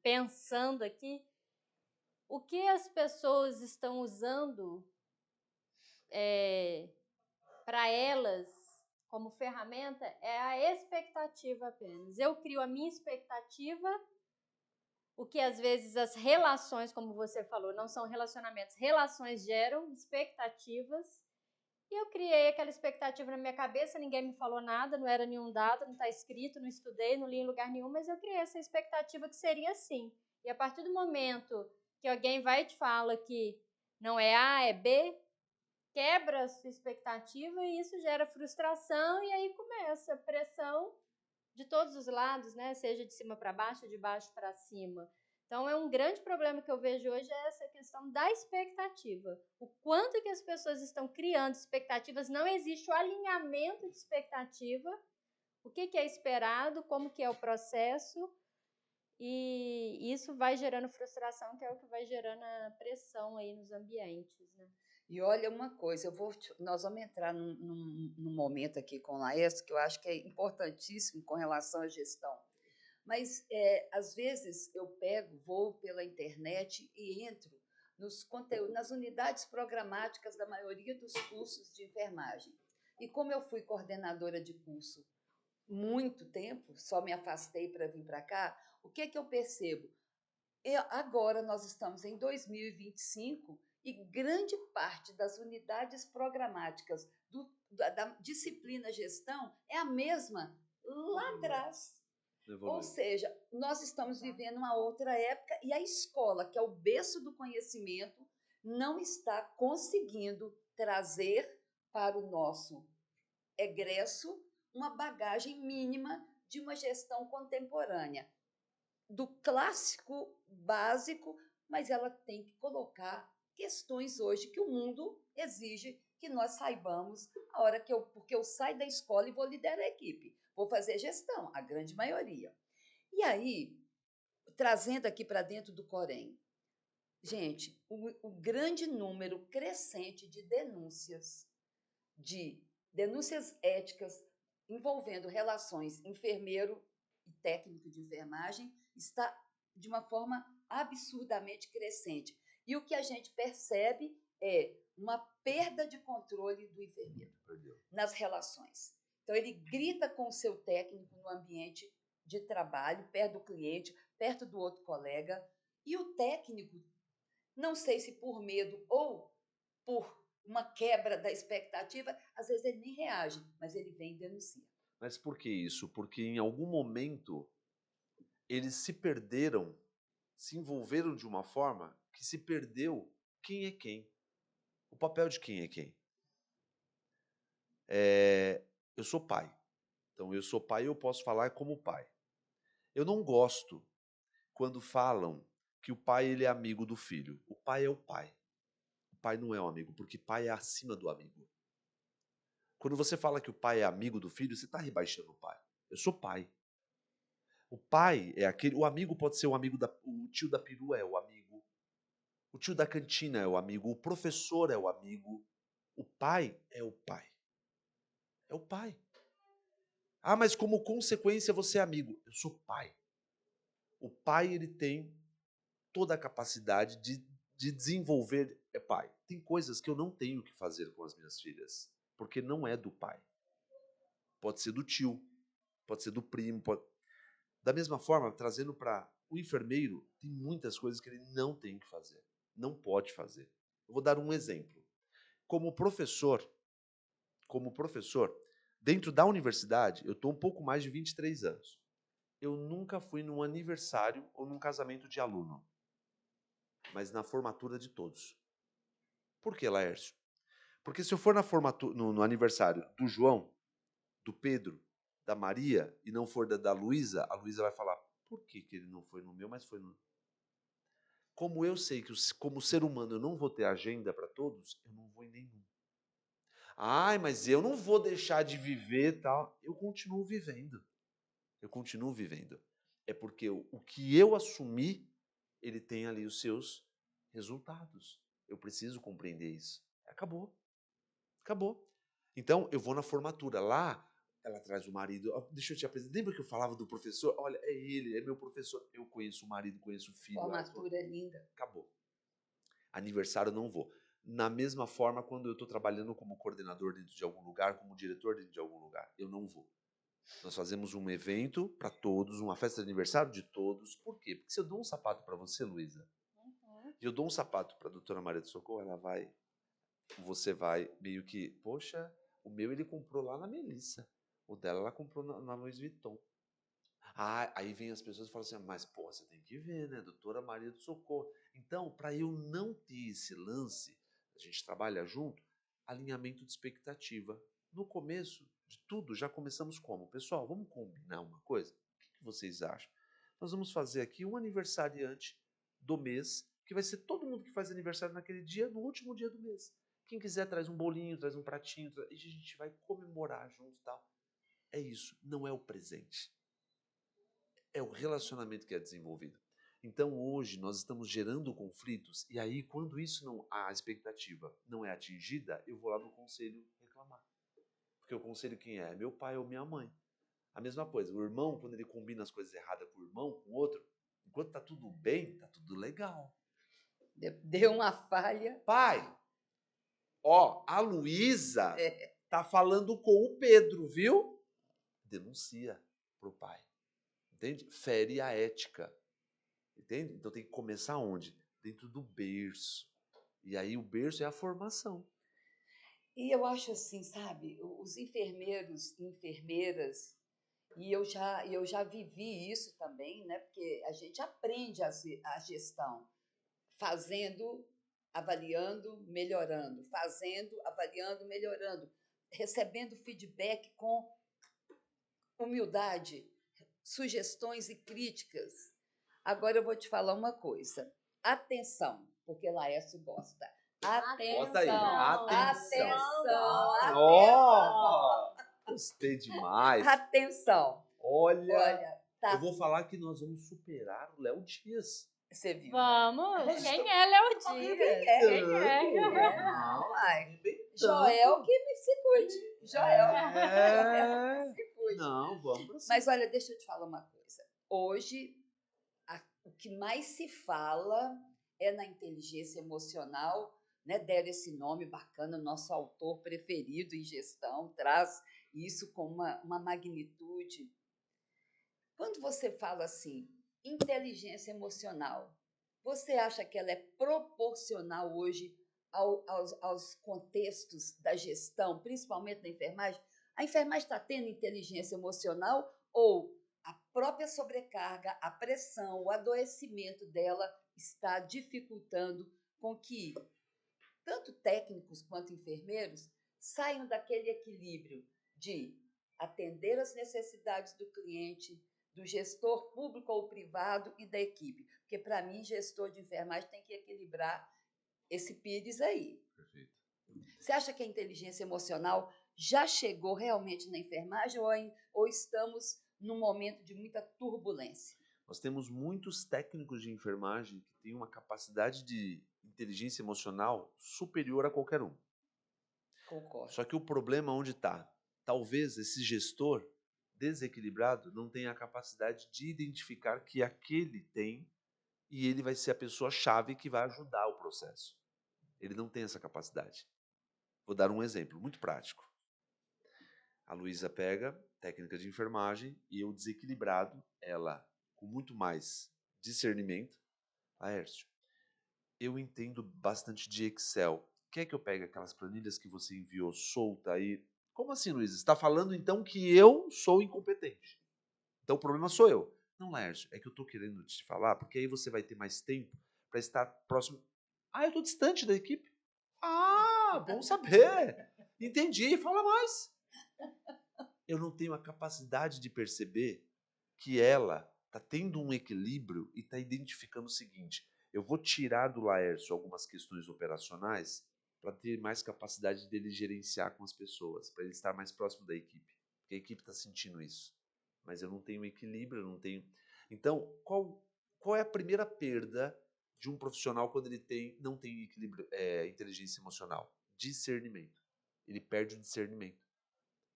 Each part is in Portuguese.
pensando aqui, o que as pessoas estão usando para elas como ferramenta é a expectativa apenas. Eu crio a minha expectativa, o que às vezes as relações, como você falou, não são relacionamentos, relações geram expectativas. E eu criei aquela expectativa na minha cabeça, ninguém me falou nada, não era nenhum dado, não está escrito, não estudei, não li em lugar nenhum, mas eu criei essa expectativa que seria assim. E a partir do momento que alguém vai e te fala que não é A, é B, quebra a sua expectativa e isso gera frustração e aí começa a pressão de todos os lados, né? Seja de cima para baixo, de baixo para cima. Então, é um grande problema que eu vejo hoje é essa questão da expectativa. O quanto que as pessoas estão criando expectativas, não existe o alinhamento de expectativa, o que é esperado, como que é o processo, e isso vai gerando frustração, que é o que vai gerando a pressão aí nos ambientes, né? E olha uma coisa, nós vamos entrar num momento aqui com o Laércio que eu acho que é importantíssimo com relação à gestão. Mas, às vezes, eu vou pela internet e entro nas unidades programáticas da maioria dos cursos de enfermagem. E como eu fui coordenadora de curso muito tempo, só me afastei para vir para cá, o que eu percebo? Agora nós estamos em 2025 e grande parte das unidades programáticas da disciplina gestão é a mesma lá atrás. Ou seja, nós estamos vivendo uma outra época e a escola, que é o berço do conhecimento, não está conseguindo trazer para o nosso egresso uma bagagem mínima de uma gestão contemporânea do clássico básico, mas ela tem que colocar questões hoje que o mundo exige que nós saibamos a hora que porque eu saio da escola e vou liderar a equipe, vou fazer gestão, a grande maioria. E aí, trazendo aqui para dentro do Corém, gente, o grande número crescente de denúncias éticas envolvendo relações enfermeiro e técnico de enfermagem está de uma forma absurdamente crescente. E o que a gente percebe é uma perda de controle do enfermeiro nas relações. Então, ele grita com o seu técnico no ambiente de trabalho, perto do cliente, perto do outro colega, e o técnico, não sei se por medo ou por uma quebra da expectativa, às vezes ele nem reage, mas ele vem e denuncia. Mas por que isso? Porque em algum momento eles se perderam, se envolveram de uma forma que se perdeu quem é quem. O papel de quem é quem. Eu sou pai. Então, eu sou pai e eu posso falar como pai. Eu não gosto quando falam que o pai ele é amigo do filho. O pai é o pai. O pai não é um amigo, porque pai é acima do amigo. Quando você fala que o pai é amigo do filho, você está rebaixando o pai. Eu sou pai. O pai é aquele. O amigo pode ser o amigo da. O tio da perua é o amigo. O tio da cantina é o amigo. O professor é o amigo. O pai é o pai. É o pai. Ah, mas como consequência você é amigo. Eu sou pai. O pai ele tem toda a capacidade de desenvolver. É pai. Tem coisas que eu não tenho que fazer com as minhas filhas, porque não é do pai. Pode ser do tio, pode ser do primo. Da mesma forma, trazendo para o enfermeiro, tem muitas coisas que ele não tem que fazer, não pode fazer. Eu vou dar um exemplo. Como professor, dentro da universidade, eu estou um pouco mais de 23 anos. Eu nunca fui num aniversário ou num casamento de aluno, mas na formatura de todos. Por que, Laércio? Porque se eu for no aniversário do João, do Pedro, da Maria, e não for da Luísa, a Luísa vai falar, por que ele não foi no meu, mas foi no... Como eu sei que, como ser humano, eu não vou ter agenda para todos, eu não vou em nenhum. Ai, mas eu não vou deixar de viver tal. Eu continuo vivendo. Eu continuo vivendo. É porque o que eu assumi, ele tem ali os seus resultados. Eu preciso compreender isso. Acabou. Acabou. Então, eu vou na formatura. Lá, Ela traz o marido. Deixa eu te apresentar. Lembra que eu falava do professor? Olha, é ele, é meu professor. Eu conheço o marido, conheço o filho. Formatura linda. Acabou. Aniversário eu não vou. Na mesma forma, quando eu estou trabalhando como coordenador dentro de algum lugar, como diretor dentro de algum lugar, eu não vou. Nós fazemos um evento para todos, uma festa de aniversário de todos. Por quê? Porque se eu dou um sapato para você, Luísa, e eu dou um sapato para a doutora Maria do Socorro, você vai meio que, poxa, o meu ele comprou lá na Melissa, o dela ela comprou na Louis Vuitton. Aí vem as pessoas e falam assim, mas pô, você tem que ver, né, doutora Maria do Socorro. Então, para eu não ter esse lance, a gente trabalha junto, alinhamento de expectativa. No começo de tudo, já começamos como? Pessoal, vamos combinar uma coisa? O que vocês acham? Nós vamos fazer aqui um aniversariante do mês, que vai ser todo mundo que faz aniversário naquele dia, no último dia do mês. Quem quiser traz um bolinho, traz um pratinho, e a gente vai comemorar junto e tal. É isso, não é o presente. É o relacionamento que é desenvolvido. Então hoje nós estamos gerando conflitos e aí quando a expectativa não é atingida, eu vou lá no conselho reclamar. Porque o conselho quem é? Meu pai ou minha mãe. A mesma coisa, o irmão quando ele combina as coisas erradas com o irmão, com o outro, enquanto tá tudo bem, tá tudo legal. Deu uma falha. Pai, a Luísa tá falando com o Pedro, viu? Denuncia pro pai. Entende? Fere a ética. Entende? Então tem que começar onde? Dentro do berço. E aí o berço é a formação. E eu acho assim, sabe, os enfermeiros e enfermeiras, e eu já vivi isso também, né? Porque a gente aprende a gestão fazendo, avaliando, melhorando, fazendo, avaliando, melhorando, recebendo feedback com humildade, sugestões e críticas. Agora eu vou te falar uma coisa. Atenção, porque Laércio gosta. Atenção, Bota aí, atenção, atenção. Gostei demais. atenção. Olha, Tá. eu vou falar que nós vamos superar o Léo Dias. Você viu? Vamos! Quem é Léo Dias? Quem é? Não, Ai, Joel que se cuide. Joel É. que se cuide. Não, vamos pra cima. Mas olha, deixa eu te falar uma coisa. Hoje, o que mais se fala é na inteligência emocional, né? Deram esse nome bacana, nosso autor preferido em gestão, traz isso com uma magnitude. Quando você fala assim, inteligência emocional, você acha que ela é proporcional hoje aos contextos da gestão, principalmente da enfermagem? A enfermagem está tendo inteligência emocional ou a própria sobrecarga, a pressão, o adoecimento dela está dificultando com que tanto técnicos quanto enfermeiros saiam daquele equilíbrio de atender às necessidades do cliente, do gestor público ou privado e da equipe. Porque, para mim, gestor de enfermagem tem que equilibrar esse pires aí. Perfeito. Você acha que a inteligência emocional já chegou realmente na enfermagem ou estamos num momento de muita turbulência? Nós temos muitos técnicos de enfermagem que têm uma capacidade de inteligência emocional superior a qualquer um. Concordo. Só que o problema onde está? Talvez esse gestor desequilibrado não tenha a capacidade de identificar que aquele tem e ele vai ser a pessoa-chave que vai ajudar o processo. Ele não tem essa capacidade. Vou dar um exemplo muito prático. A Luísa pega técnica de enfermagem e eu desequilibrado, ela com muito mais discernimento. Laércio, eu entendo bastante de Excel. Quer que eu pegue aquelas planilhas que você enviou solta aí? Como assim, Luísa? Você está falando então que eu sou incompetente? Então o problema sou eu. Não, Laércio, é que eu estou querendo te falar, porque aí você vai ter mais tempo para estar próximo. Eu estou distante da equipe. Bom saber. Entendi, fala mais. Eu não tenho a capacidade de perceber que ela está tendo um equilíbrio e está identificando o seguinte: eu vou tirar do Laércio algumas questões operacionais para ter mais capacidade dele gerenciar com as pessoas, para ele estar mais próximo da equipe. Porque a equipe está sentindo isso. Mas eu não tenho equilíbrio, eu não tenho... Então, qual é a primeira perda de um profissional quando ele não tem equilíbrio, inteligência emocional? Discernimento. Ele perde o discernimento.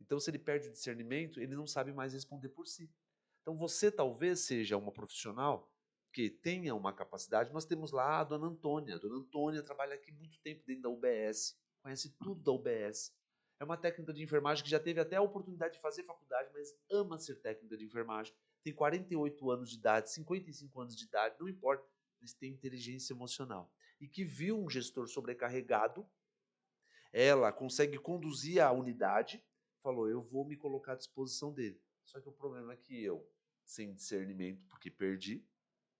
Então, se ele perde o discernimento, ele não sabe mais responder por si. Então, você talvez seja uma profissional que tenha uma capacidade. Nós temos lá a dona Antônia. A dona Antônia trabalha aqui muito tempo dentro da UBS, conhece tudo da UBS. É uma técnica de enfermagem que já teve até a oportunidade de fazer faculdade, mas ama ser técnica de enfermagem. Tem 48 anos de idade, 55 anos de idade, não importa, mas tem inteligência emocional. E que viu um gestor sobrecarregado, ela consegue conduzir a unidade, falou, eu vou me colocar à disposição dele. Só que o problema é que eu, sem discernimento, porque perdi,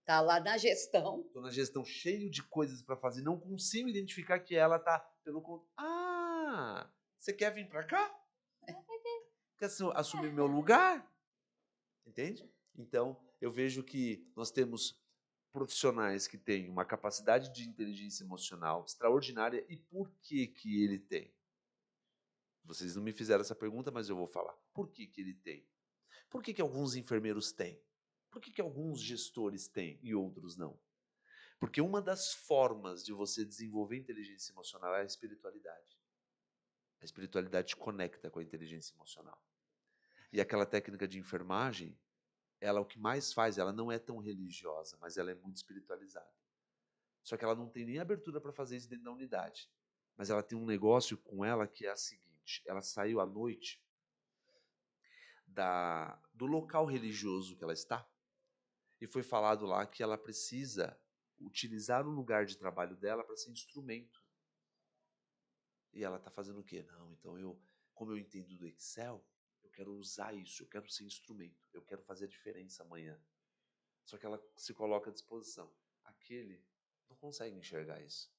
Tá lá na gestão. estou na gestão cheio de coisas para fazer, não consigo identificar que ela está pelo conta. Ah, você quer vir para cá? Quer assumir meu lugar? Entende? Então, eu vejo que nós temos profissionais que têm uma capacidade de inteligência emocional extraordinária. E por que que ele tem? Vocês não me fizeram essa pergunta, mas eu vou falar. Por que que ele tem? Por que que alguns enfermeiros têm? Por que que alguns gestores têm e outros não? Porque uma das formas de você desenvolver inteligência emocional é a espiritualidade. A espiritualidade te conecta com a inteligência emocional. E aquela técnica de enfermagem, ela o que mais faz, ela não é tão religiosa, mas ela é muito espiritualizada. Só que ela não tem nem abertura para fazer isso dentro da unidade. Mas ela tem um negócio com ela que é a seguinte, ela saiu à noite do local religioso que ela está e foi falado lá que ela precisa utilizar o lugar de trabalho dela para ser instrumento. E ela está fazendo o quê? Não, então como eu entendo do Excel, eu quero usar isso, eu quero ser instrumento, eu quero fazer a diferença amanhã. Só que ela se coloca à disposição. Aquele não consegue enxergar isso.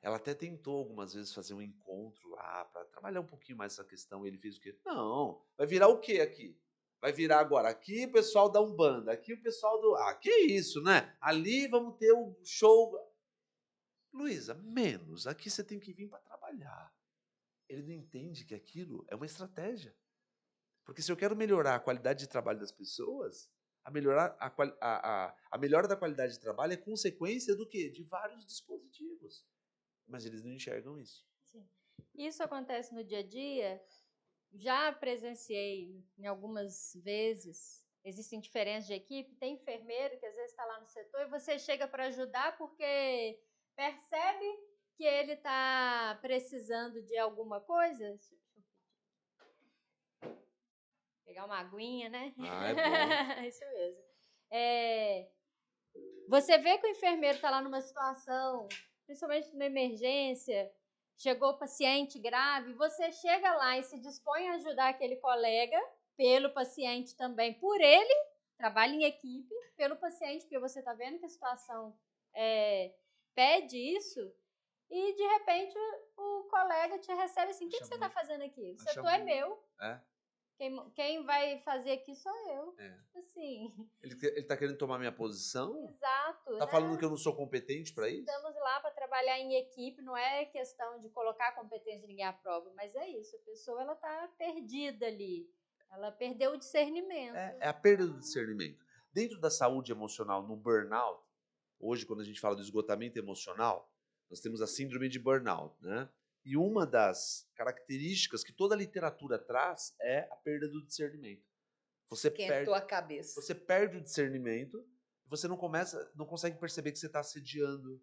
Ela até tentou algumas vezes fazer um encontro lá para trabalhar um pouquinho mais essa questão. E ele fez o quê? Não, vai virar o quê aqui? Vai virar agora aqui o pessoal da Umbanda, aqui o pessoal do... Ah, que isso, né? Ali vamos ter um show... Luísa, menos. Aqui você tem que vir para trabalhar. Ele não entende que aquilo é uma estratégia. Porque se eu quero melhorar a qualidade de trabalho das pessoas, a melhora da qualidade de trabalho é consequência do quê? De vários dispositivos. Mas eles não enxergam isso. Sim. Isso acontece no dia a dia. Já presenciei em algumas vezes. Existem diferenças de equipe. Tem enfermeiro que às vezes está lá no setor e você chega para ajudar porque percebe que ele está precisando de alguma coisa. Deixa eu pegar uma aguinha, né? Ah, é bom. Isso mesmo. Você vê que o enfermeiro está lá numa situação, principalmente numa emergência, chegou o paciente grave, você chega lá e se dispõe a ajudar aquele colega, pelo paciente também, por ele, trabalha em equipe, pelo paciente, porque você está vendo que a situação pede isso, e de repente o colega te recebe assim, o que você está fazendo aqui? O setor é meu. É? Quem vai fazer aqui sou eu. É. Assim. Ele tá querendo tomar minha posição? Exato. Tá falando que eu não sou competente para isso? Estamos lá para trabalhar em equipe, não é questão de colocar a competência de ninguém à prova, mas é isso, a pessoa ela tá perdida ali. Ela perdeu o discernimento. É a perda do discernimento. Dentro da saúde emocional, no burnout, hoje quando a gente fala do esgotamento emocional, nós temos a síndrome de burnout, né? E uma das características que toda a literatura traz é a perda do discernimento. Esquentou a cabeça. Você perde o discernimento, você não consegue perceber que você está assediando.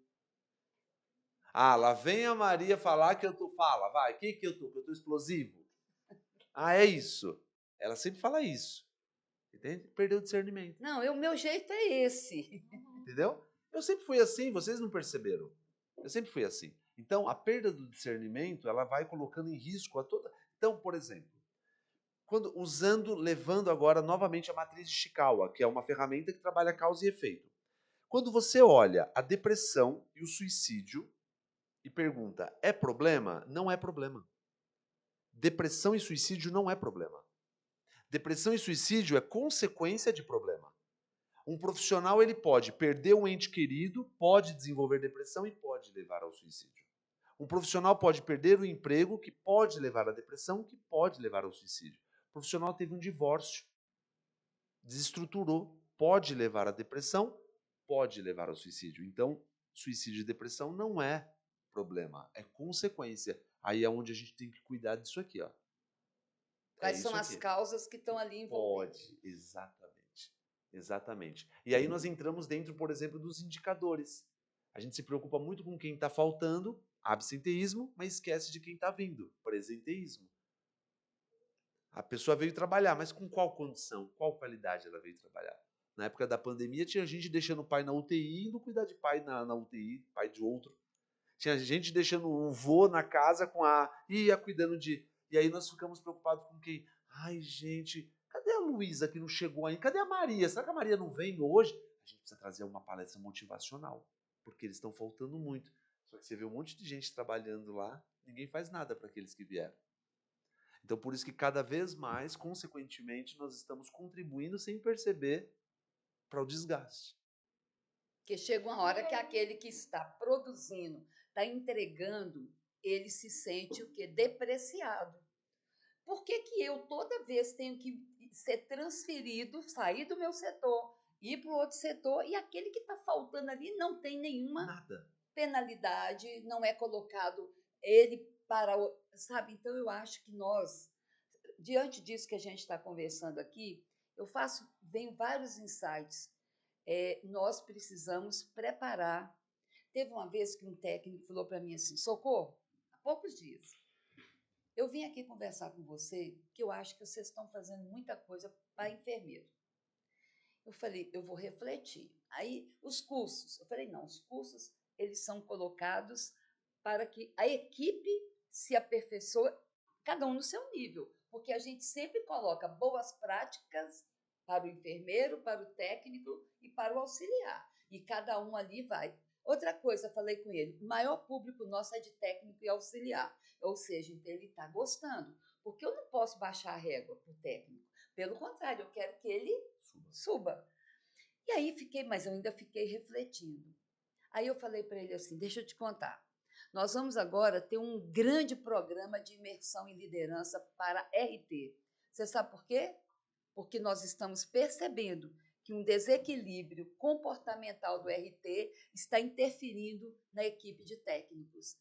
Ah, lá vem a Maria falar que eu tô... Fala, vai, o que eu tô? Que eu tô explosivo? Ah, é isso. Ela sempre fala isso. Entende? Perdeu o discernimento. Não, o meu jeito é esse. Entendeu? Eu sempre fui assim, vocês não perceberam. Eu sempre fui assim. Então, a perda do discernimento, ela vai colocando em risco a toda... Então, por exemplo, levando agora novamente a matriz de Chikawa, que é uma ferramenta que trabalha causa e efeito. Quando você olha a depressão e o suicídio e pergunta, é problema? Não é problema. Depressão e suicídio não é problema. Depressão e suicídio é consequência de problema. Um profissional ele pode perder um ente querido, pode desenvolver depressão e pode levar ao suicídio. Um profissional pode perder o emprego, que pode levar à depressão, que pode levar ao suicídio. O profissional teve um divórcio, desestruturou, pode levar à depressão, pode levar ao suicídio. Então, suicídio e depressão não é problema, é consequência. Aí é onde a gente tem que cuidar disso aqui, ó. Quais são isso as aqui. causas que estão ali envolvidas. Pode, exatamente. Exatamente. E aí nós entramos dentro, por exemplo, dos indicadores. A gente se preocupa muito com quem está faltando, absenteísmo, mas esquece de quem está vindo, presenteísmo. A pessoa veio trabalhar, mas com qual condição, qual qualidade ela veio trabalhar? Na época da pandemia, tinha gente deixando o pai na UTI, indo cuidar de pai na UTI, pai de outro. Tinha gente deixando o vô na casa com a... ia cuidando de... E aí nós ficamos preocupados com quem? Ai, gente, cadê a Luísa que não chegou ainda? Cadê a Maria? Será que a Maria não vem hoje? A gente precisa trazer uma palestra motivacional, porque eles estão faltando muito. Só que você vê um monte de gente trabalhando lá, ninguém faz nada para aqueles que vieram. Então, por isso que cada vez mais, consequentemente, nós estamos contribuindo sem perceber para o desgaste. Porque chega uma hora que aquele que está produzindo, está entregando, ele se sente o quê? Depreciado. Por que que eu toda vez tenho que ser transferido, sair do meu setor, ir para o outro setor, e aquele que está faltando ali não tem nenhuma Nada. penalidade, não é colocado ele para o... Sabe? Então, eu acho que nós, diante disso que a gente está conversando aqui, venho vários insights. Nós precisamos preparar. Teve uma vez que um técnico falou para mim assim, Socorro, há poucos dias, eu vim aqui conversar com você, que eu acho que vocês estão fazendo muita coisa para enfermeiro. Eu falei, eu vou refletir. Aí, os cursos, eu falei, não, os cursos, eles são colocados para que a equipe se aperfeiçoe, cada um no seu nível, porque a gente sempre coloca boas práticas para o enfermeiro, para o técnico e para o auxiliar, e cada um ali vai. Outra coisa, falei com ele, o maior público nosso é de técnico e auxiliar, ou seja, então ele está gostando, porque eu não posso baixar a régua para o técnico, pelo contrário, eu quero que ele suba. E aí mas eu ainda fiquei refletindo. Aí eu falei para ele assim, deixa eu te contar, nós vamos agora ter um grande programa de imersão em liderança para RT. Você sabe por quê? Porque nós estamos percebendo que um desequilíbrio comportamental do RT está interferindo na equipe de técnicos,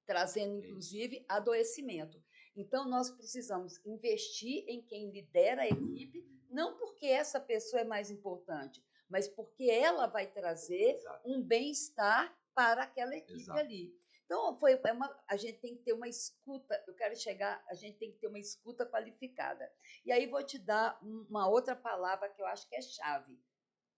trazendo, inclusive, adoecimento. Então, nós precisamos investir em quem lidera a equipe, não porque essa pessoa é mais importante, mas porque ela vai trazer um bem-estar para aquela equipe ali. Então, a gente tem que ter uma escuta, a gente tem que ter uma escuta qualificada. E aí vou te dar uma outra palavra que eu acho que é chave,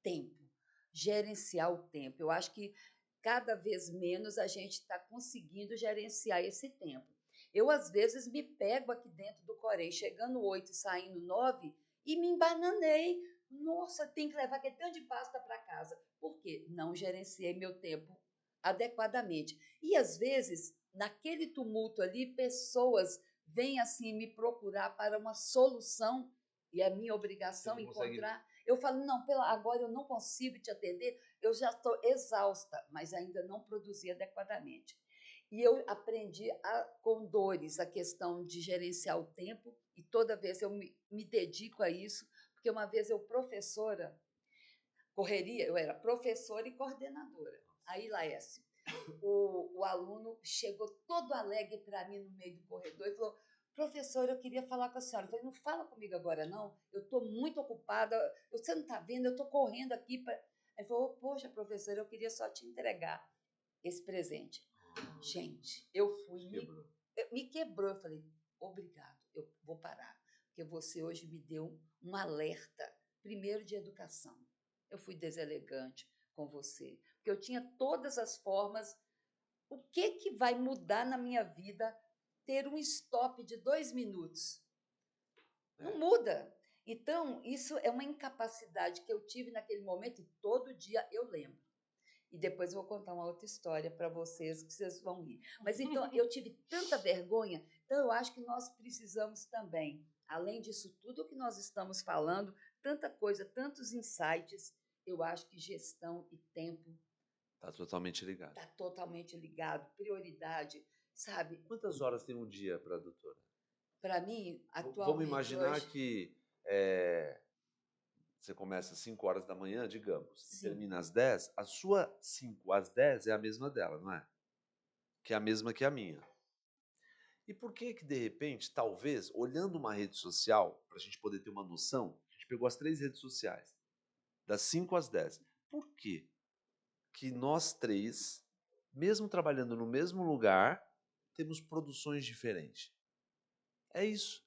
tempo. Gerenciar o tempo. Eu acho que cada vez menos a gente está conseguindo gerenciar esse tempo. Eu, às vezes, me pego aqui dentro do Corém, chegando 8 e saindo 9, e me embananei. Nossa, tem que levar aquele tanto de pasta para casa. Por quê? Não gerenciei meu tempo adequadamente. E, às vezes, naquele tumulto ali, pessoas vêm assim me procurar para uma solução, e é minha obrigação encontrar. Eu falo, não, agora eu não consigo te atender, eu já estou exausta, mas ainda não produzi adequadamente. E eu aprendi com dores a questão de gerenciar o tempo, e toda vez eu me dedico a isso, porque uma vez eu era professora e coordenadora. Aí, Laércio, o aluno chegou todo alegre para mim no meio do corredor e falou, professora, eu queria falar com a senhora. Eu falei, não fala comigo agora, não. Eu estou muito ocupada. Você não está vendo? Eu estou correndo aqui. Ele falou, poxa, professora, eu queria só te entregar esse presente. Gente, eu fui... Me quebrou. Eu falei, obrigado, eu vou parar. Porque você hoje me deu um alerta, primeiro de educação. Eu fui deselegante com você. Porque eu tinha todas as formas. O que vai mudar na minha vida ter um stop de 2 minutos? Não muda. Então, isso é uma incapacidade que eu tive naquele momento e todo dia eu lembro. E depois eu vou contar uma outra história para vocês, que vocês vão rir. Mas então, eu tive tanta vergonha, então eu acho que nós precisamos também, além disso tudo que nós estamos falando, tanta coisa, tantos insights, eu acho que gestão e tempo está totalmente ligado. Está totalmente ligado, prioridade, sabe? Quantas horas tem um dia para a doutora? Para mim, atualmente... Vamos imaginar hoje, que você começa às 5 horas da manhã, digamos, e sim, termina às 10, a sua 5 às 10 é a mesma dela, não é? Que é a mesma que a minha. E por que que, de repente, talvez, olhando uma rede social, para a gente poder ter uma noção, a gente pegou as 3 redes sociais, das 5 às 10. Por quê que nós 3, mesmo trabalhando no mesmo lugar, temos produções diferentes? É isso.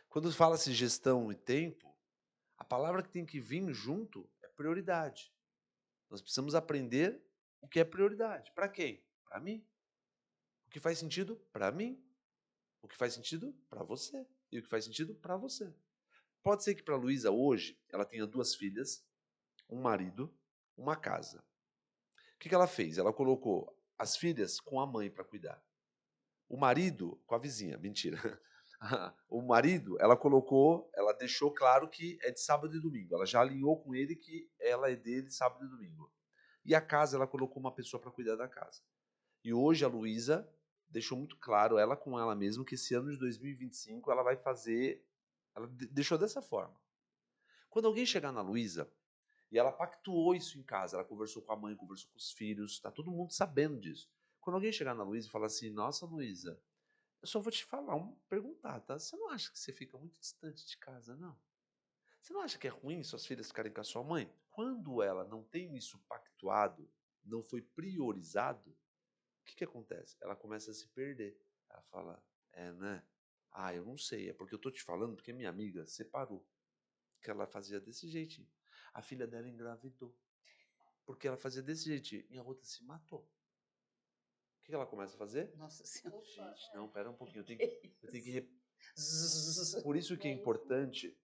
Quando fala-se gestão e tempo, a palavra que tem que vir junto é prioridade. Nós precisamos aprender o que é prioridade. Para quem? Para mim. O que faz sentido? Para mim. O que faz sentido? Para você. E o que faz sentido? Para você. Pode ser que para a Luísa hoje, ela tenha 2 filhas, um marido, uma casa. O que ela fez? Ela colocou as filhas com a mãe para cuidar. O marido com a vizinha. Mentira. O marido, ela deixou claro que é de sábado e domingo. Ela já alinhou com ele que ela é dele sábado e domingo. E a casa, ela colocou uma pessoa para cuidar da casa. E hoje a Luísa deixou muito claro, ela com ela mesma, que esse ano de 2025 ela vai fazer. Ela deixou dessa forma. Quando alguém chegar na Luísa, e ela pactuou isso em casa, ela conversou com a mãe, conversou com os filhos, está todo mundo sabendo disso. Quando alguém chegar na Luísa e falar assim: nossa, Luísa, eu só vou te falar, perguntar, tá? Você não acha que você fica muito distante de casa, não? Você não acha que é ruim suas filhas ficarem com a sua mãe? Quando ela não tem isso pactuado, não foi priorizado, o que acontece? Ela começa a se perder. Ela fala, né? Ah, eu não sei, é porque eu tô te falando porque minha amiga separou. Que ela fazia desse jeitinho. A filha dela engravidou. Porque ela fazia desse jeitinho. E a outra se matou. O que ela começa a fazer? Nossa Senhora. Gente, não, pera um pouquinho. Eu tenho que Por isso que é importante,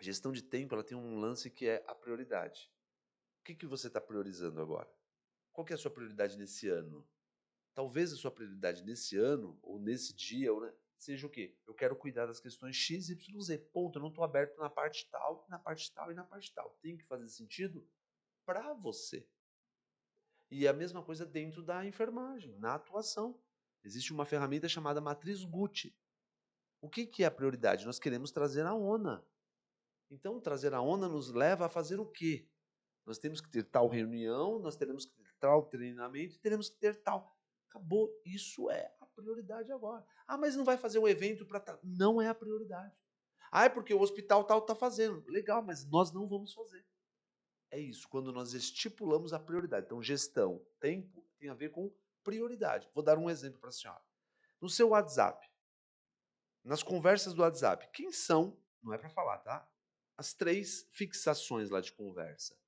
gestão de tempo, ela tem um lance que é a prioridade. O que você está priorizando agora? Qual que é a sua prioridade nesse ano? Talvez a sua prioridade nesse ano, ou nesse dia, seja o quê? Eu quero cuidar das questões X, Y, Z. Ponto. Eu não estou aberto na parte tal, na parte tal e na parte tal. Tem que fazer sentido para você. E a mesma coisa dentro da enfermagem, na atuação. Existe uma ferramenta chamada matriz Gucci. O que é a prioridade? Nós queremos trazer a ONA. Então, trazer a ONA nos leva a fazer o quê? Nós temos que ter tal reunião, nós teremos que ter tal treinamento, teremos que ter tal. Acabou. Isso é a prioridade agora. Ah, mas não vai fazer um evento para... Não é a prioridade. Ah, é porque o hospital tal está fazendo. Legal, mas nós não vamos fazer. É isso, quando nós estipulamos a prioridade. Então, gestão, tempo, tem a ver com prioridade. Vou dar um exemplo para a senhora. No seu WhatsApp, nas conversas do WhatsApp, quem são, não é para falar, tá? As 3 fixações lá de conversa.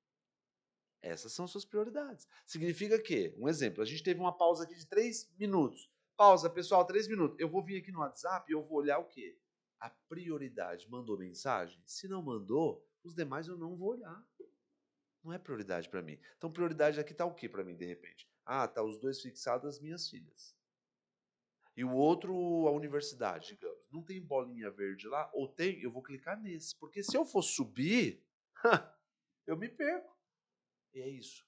Essas são suas prioridades. Significa que, um exemplo, a gente teve uma pausa aqui de 3 minutos. Pausa, pessoal, 3 minutos. Eu vou vir aqui no WhatsApp e eu vou olhar o quê? A prioridade. Mandou mensagem? Se não mandou, os demais eu não vou olhar. Não é prioridade para mim. Então, prioridade aqui está o quê para mim, de repente? Ah, tá os 2 fixados, as minhas filhas. E o outro, a universidade, digamos. Não tem bolinha verde lá? Ou tem? Eu vou clicar nesse. Porque se eu for subir, eu me perco. E é isso.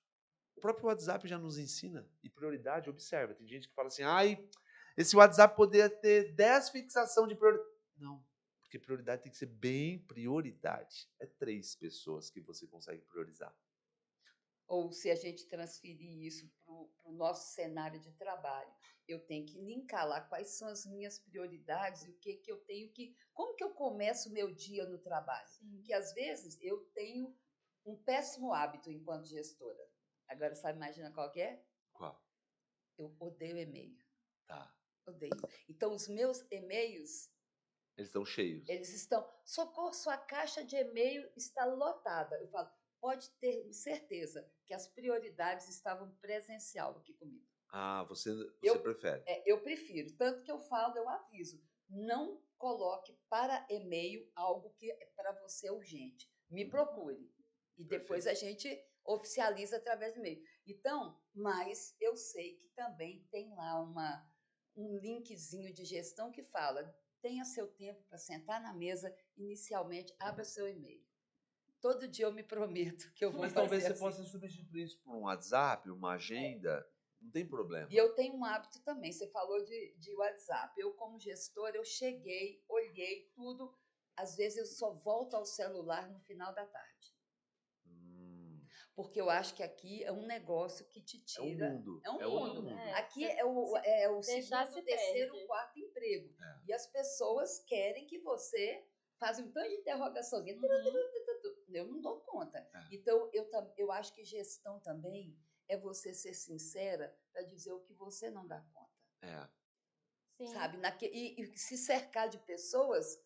O próprio WhatsApp já nos ensina. E prioridade, observa. Tem gente que fala assim, ai, esse WhatsApp poderia ter 10 fixação de prioridade. Não, porque prioridade tem que ser bem prioridade. É 3 pessoas que você consegue priorizar. Ou se a gente transferir isso para o nosso cenário de trabalho, eu tenho que linkar lá quais são as minhas prioridades e o que eu tenho que... Como que eu começo o meu dia no trabalho? Sim. Porque, às vezes, eu tenho um péssimo hábito enquanto gestora. Agora, sabe, imagina qual que é? Qual? Eu odeio e-mail. Tá. Odeio. Então, os meus e-mails... Eles estão cheios. Eles estão... Socorro, sua caixa de e-mail está lotada. Eu falo, pode ter certeza que as prioridades estavam presencial aqui comigo. Ah, você prefere. Eu prefiro. Tanto que eu falo, eu aviso. Não coloque para e-mail algo que é para você urgente. Me procure. E depois a gente oficializa através do e-mail. Então, mas eu sei que também tem lá um linkzinho de gestão que fala: tenha seu tempo para sentar na mesa, inicialmente, abra seu e-mail. Todo dia eu me prometo que eu vou Mas fazer talvez você assim. possa substituir isso por um WhatsApp, uma agenda. Não tem problema. E eu tenho um hábito também. Você falou de WhatsApp. Eu, como gestora, eu cheguei, olhei tudo. Às vezes eu só volto ao celular no final da tarde. Porque eu acho que aqui é um negócio que te É um tira. mundo. É um É outro mundo. mundo. Aqui você é o deixar segundo, se terceiro, perde. quarto emprego. É. E as pessoas querem que você faça um tanto de interrogaçãozinha. Uhum. Eu não dou conta. É. Então, eu acho que gestão também é você ser sincera para dizer o que você não dá conta. É. Sim. Sabe? E se cercar de pessoas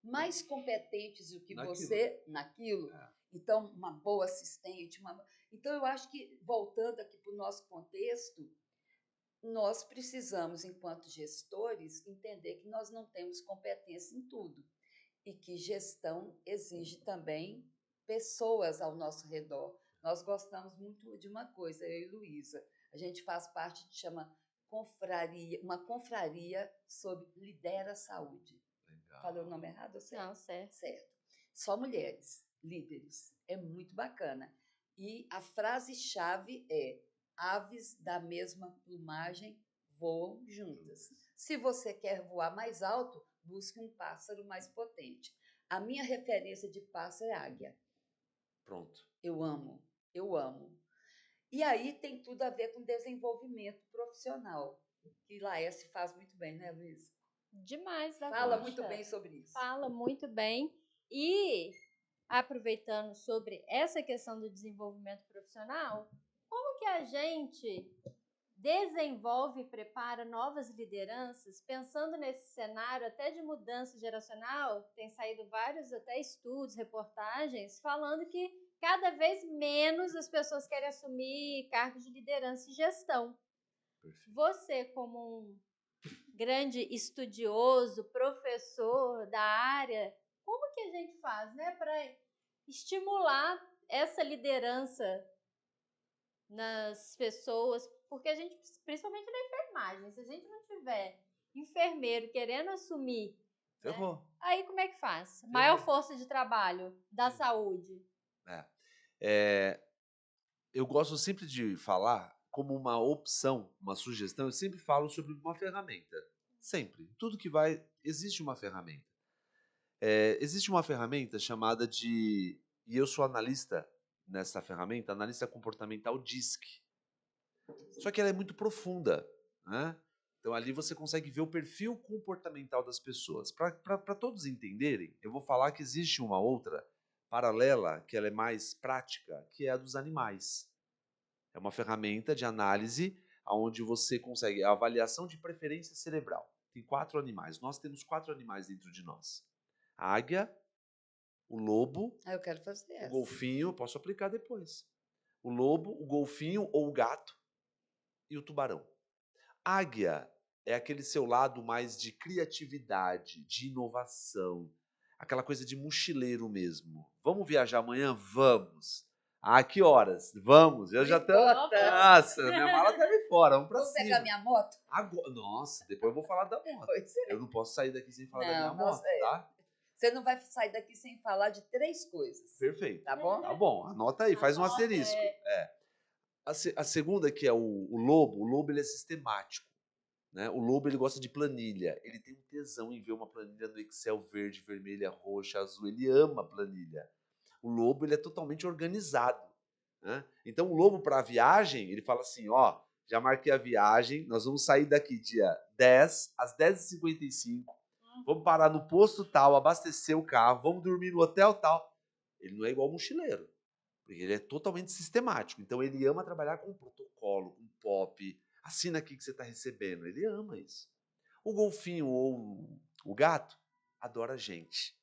mais competentes do que Naquilo. você naquilo. É. Então, uma boa assistente. Então, eu acho que, voltando aqui para o nosso contexto, nós precisamos, enquanto gestores, entender que nós não temos competência em tudo e que gestão exige também pessoas ao nosso redor. Nós gostamos muito de uma coisa, eu e Luísa. A gente faz parte de chama confraria, uma confraria sobre Lidera a Saúde. Legal. Falei o nome errado ou certo? Não, certo. Certo. Só mulheres, líderes. É muito bacana. E a frase-chave é: aves da mesma plumagem voam juntas. Se você quer voar mais alto, busque um pássaro mais potente. A minha referência de pássaro é águia. Pronto. Eu amo, eu amo. E aí tem tudo a ver com desenvolvimento profissional, que Laércio faz muito bem, né, Luísa? Demais da Fala conta. muito bem sobre isso. Fala muito bem. E, aproveitando sobre essa questão do desenvolvimento profissional, como que a gente desenvolve e prepara novas lideranças, pensando nesse cenário até de mudança geracional? Tem saído vários até estudos, reportagens, falando que cada vez menos as pessoas querem assumir cargos de liderança e gestão. Perfeito. Você, como um grande estudioso, professor da área, como que a gente faz, né, para estimular essa liderança nas pessoas? Porque a gente, principalmente na enfermagem, se a gente não tiver enfermeiro querendo assumir, né, Ferrou. aí como é que faz? Ferrou. Maior força de trabalho da Sim. saúde. Eu gosto sempre de falar como uma opção, uma sugestão. Eu sempre falo sobre uma ferramenta. Sempre. Tudo que vai, existe uma ferramenta. Existe uma ferramenta chamada de... E eu sou analista nessa ferramenta, analista comportamental DISC. Só que ela é muito profunda, né? Então ali você consegue ver o perfil comportamental das pessoas. Para todos entenderem, eu vou falar que existe uma outra paralela, que ela é mais prática, que é a dos animais. É uma ferramenta de análise onde você consegue a avaliação de preferência cerebral. Tem 4 animais. Nós temos 4 animais dentro de nós. A águia, o lobo, Eu quero fazer o essa. golfinho, posso aplicar depois. O lobo, o golfinho ou o gato e o tubarão. Águia é aquele seu lado mais de criatividade, de inovação, aquela coisa de mochileiro mesmo. Vamos viajar amanhã? Vamos. Ah, que horas? Vamos. Eu já tô... Nossa, minha mala tá ali fora, vamos pra Vamos cima. pegar minha moto? Agora... Nossa, depois eu vou falar da moto. Pois é. Eu não posso sair daqui sem falar da Não, minha nossa, moto, tá? Você não vai sair daqui sem falar de 3 coisas. Perfeito. Tá bom? Tá bom, anota aí, faz um Anota, asterisco. A segunda, que é o lobo ele é sistemático. Né? O lobo ele gosta de planilha, ele tem um tesão em ver uma planilha no Excel verde, vermelha, roxa, azul, ele ama planilha. O lobo ele é totalmente organizado. Né? Então o lobo para a viagem, ele fala assim, ó, já marquei a viagem, nós vamos sair daqui dia 10, às 10h55, vamos parar no posto tal, abastecer o carro, vamos dormir no hotel tal. Ele não é igual ao mochileiro, porque ele é totalmente sistemático, então ele ama trabalhar com protocolo, com POP, assina aqui que você está recebendo. Ele ama isso. O golfinho ou o gato adora gente.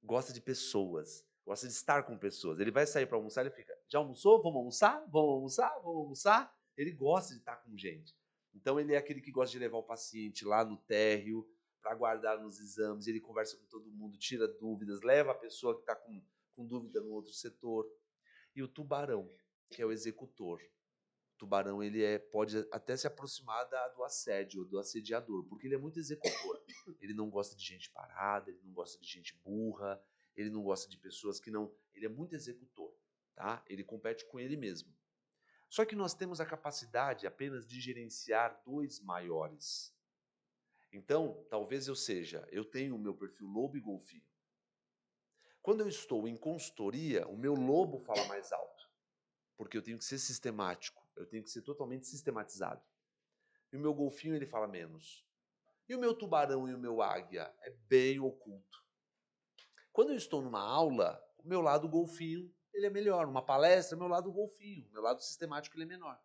Gosta de pessoas. Gosta de estar com pessoas. Ele vai sair para almoçar, ele fica, já almoçou? Vamos almoçar? Vamos almoçar? Vamos almoçar? Ele gosta de estar com gente. Então ele é aquele que gosta de levar o paciente lá no térreo para aguardar nos exames. Ele conversa com todo mundo, tira dúvidas, leva a pessoa que está com dúvida no outro setor. E o tubarão, que é o executor. O tubarão ele pode até se aproximar do assédio, do assediador, porque ele é muito executor. Ele não gosta de gente parada, ele não gosta de gente burra, ele não gosta de pessoas que não... Ele é muito executor, tá? Ele compete com ele mesmo. Só que nós temos a capacidade apenas de gerenciar 2 maiores. Então, talvez eu tenho o meu perfil lobo e golfinho. Quando eu estou em consultoria, o meu lobo fala mais alto. porque eu tenho que ser sistemático, eu tenho que ser totalmente sistematizado. E o meu golfinho, ele fala menos. E o meu tubarão e o meu águia é bem oculto. Quando eu estou numa aula, o meu lado golfinho, ele é melhor. Numa palestra, o meu lado golfinho, o meu lado sistemático, ele é menor.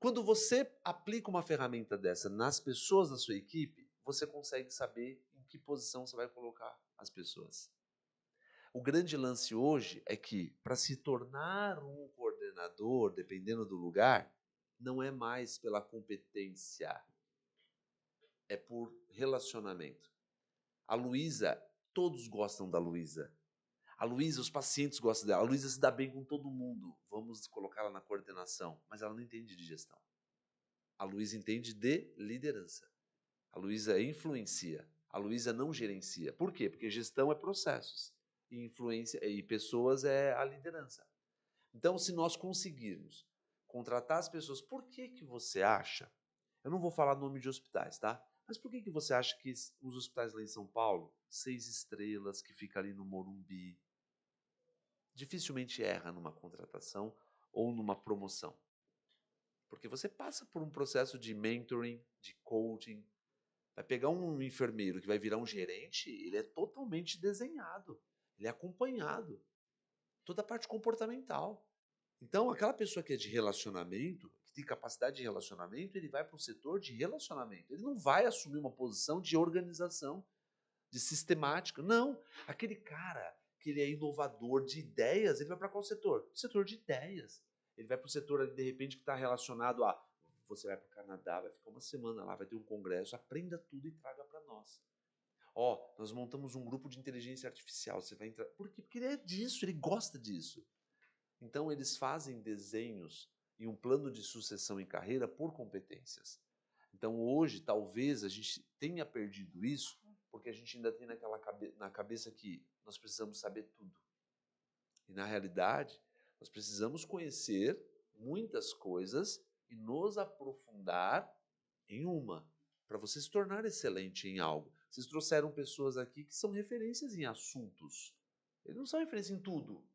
Quando você aplica uma ferramenta dessa nas pessoas da sua equipe, você consegue saber em que posição você vai colocar as pessoas. O grande lance hoje é que, para se tornar um coordenador, dependendo do lugar, não é mais pela competência, é por relacionamento. A Luísa, todos gostam da Luísa. A Luísa, os pacientes gostam dela. A Luísa se dá bem com todo mundo. Vamos colocá-la na coordenação. Mas ela não entende de gestão. A Luísa entende de liderança. A Luísa influencia. A Luísa não gerencia. Por quê? Porque gestão é processos. E influência e pessoas é a liderança. Então, se nós conseguirmos contratar as pessoas, por que você acha? Eu não vou falar nome de hospitais, tá? Mas por que você acha que os hospitais lá em São Paulo, 6 estrelas, que fica ali no Morumbi, dificilmente erra numa contratação ou numa promoção? Porque você passa por um processo de mentoring, de coaching. Vai pegar um enfermeiro que vai virar um gerente, ele é totalmente desenhado, ele é acompanhado. Toda a parte comportamental. Então, aquela pessoa que é de relacionamento, que tem capacidade de relacionamento, ele vai para o setor de relacionamento. Ele não vai assumir uma posição de organização, de sistemática. Não. Aquele cara que ele é inovador de ideias, ele vai para qual setor? Setor de ideias. Ele vai para o setor, ali, de repente, que está relacionado a... Você vai para o Canadá, vai ficar uma semana lá, vai ter um congresso, aprenda tudo e traga para nós. Ó, nós montamos um grupo de inteligência artificial, você vai entrar... Por quê? Porque ele é disso, ele gosta disso. Então, eles fazem desenhos e um plano de sucessão em carreira por competências. Então, hoje, talvez a gente tenha perdido isso, porque a gente ainda tem na cabeça que nós precisamos saber tudo. E, na realidade, nós precisamos conhecer muitas coisas e nos aprofundar em uma, para você se tornar excelente em algo. Vocês trouxeram pessoas aqui que são referências em assuntos. Eles não são referência em tudo.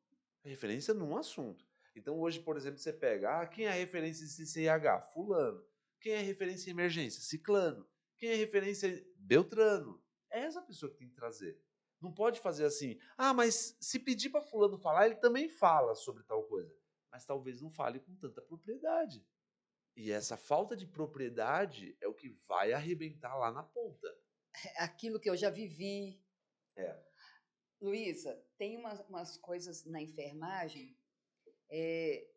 É referência num assunto. Então, hoje, por exemplo, você pega, quem é referência em CCIH? Fulano. Quem é referência em emergência? Ciclano. Quem é referência em Beltrano? É essa pessoa que tem que trazer. Não pode fazer assim, mas se pedir para fulano falar, ele também fala sobre tal coisa. Mas talvez não fale com tanta propriedade. E essa falta de propriedade é o que vai arrebentar lá na ponta. Aquilo que eu já vivi. É. Luísa, tem umas coisas na enfermagem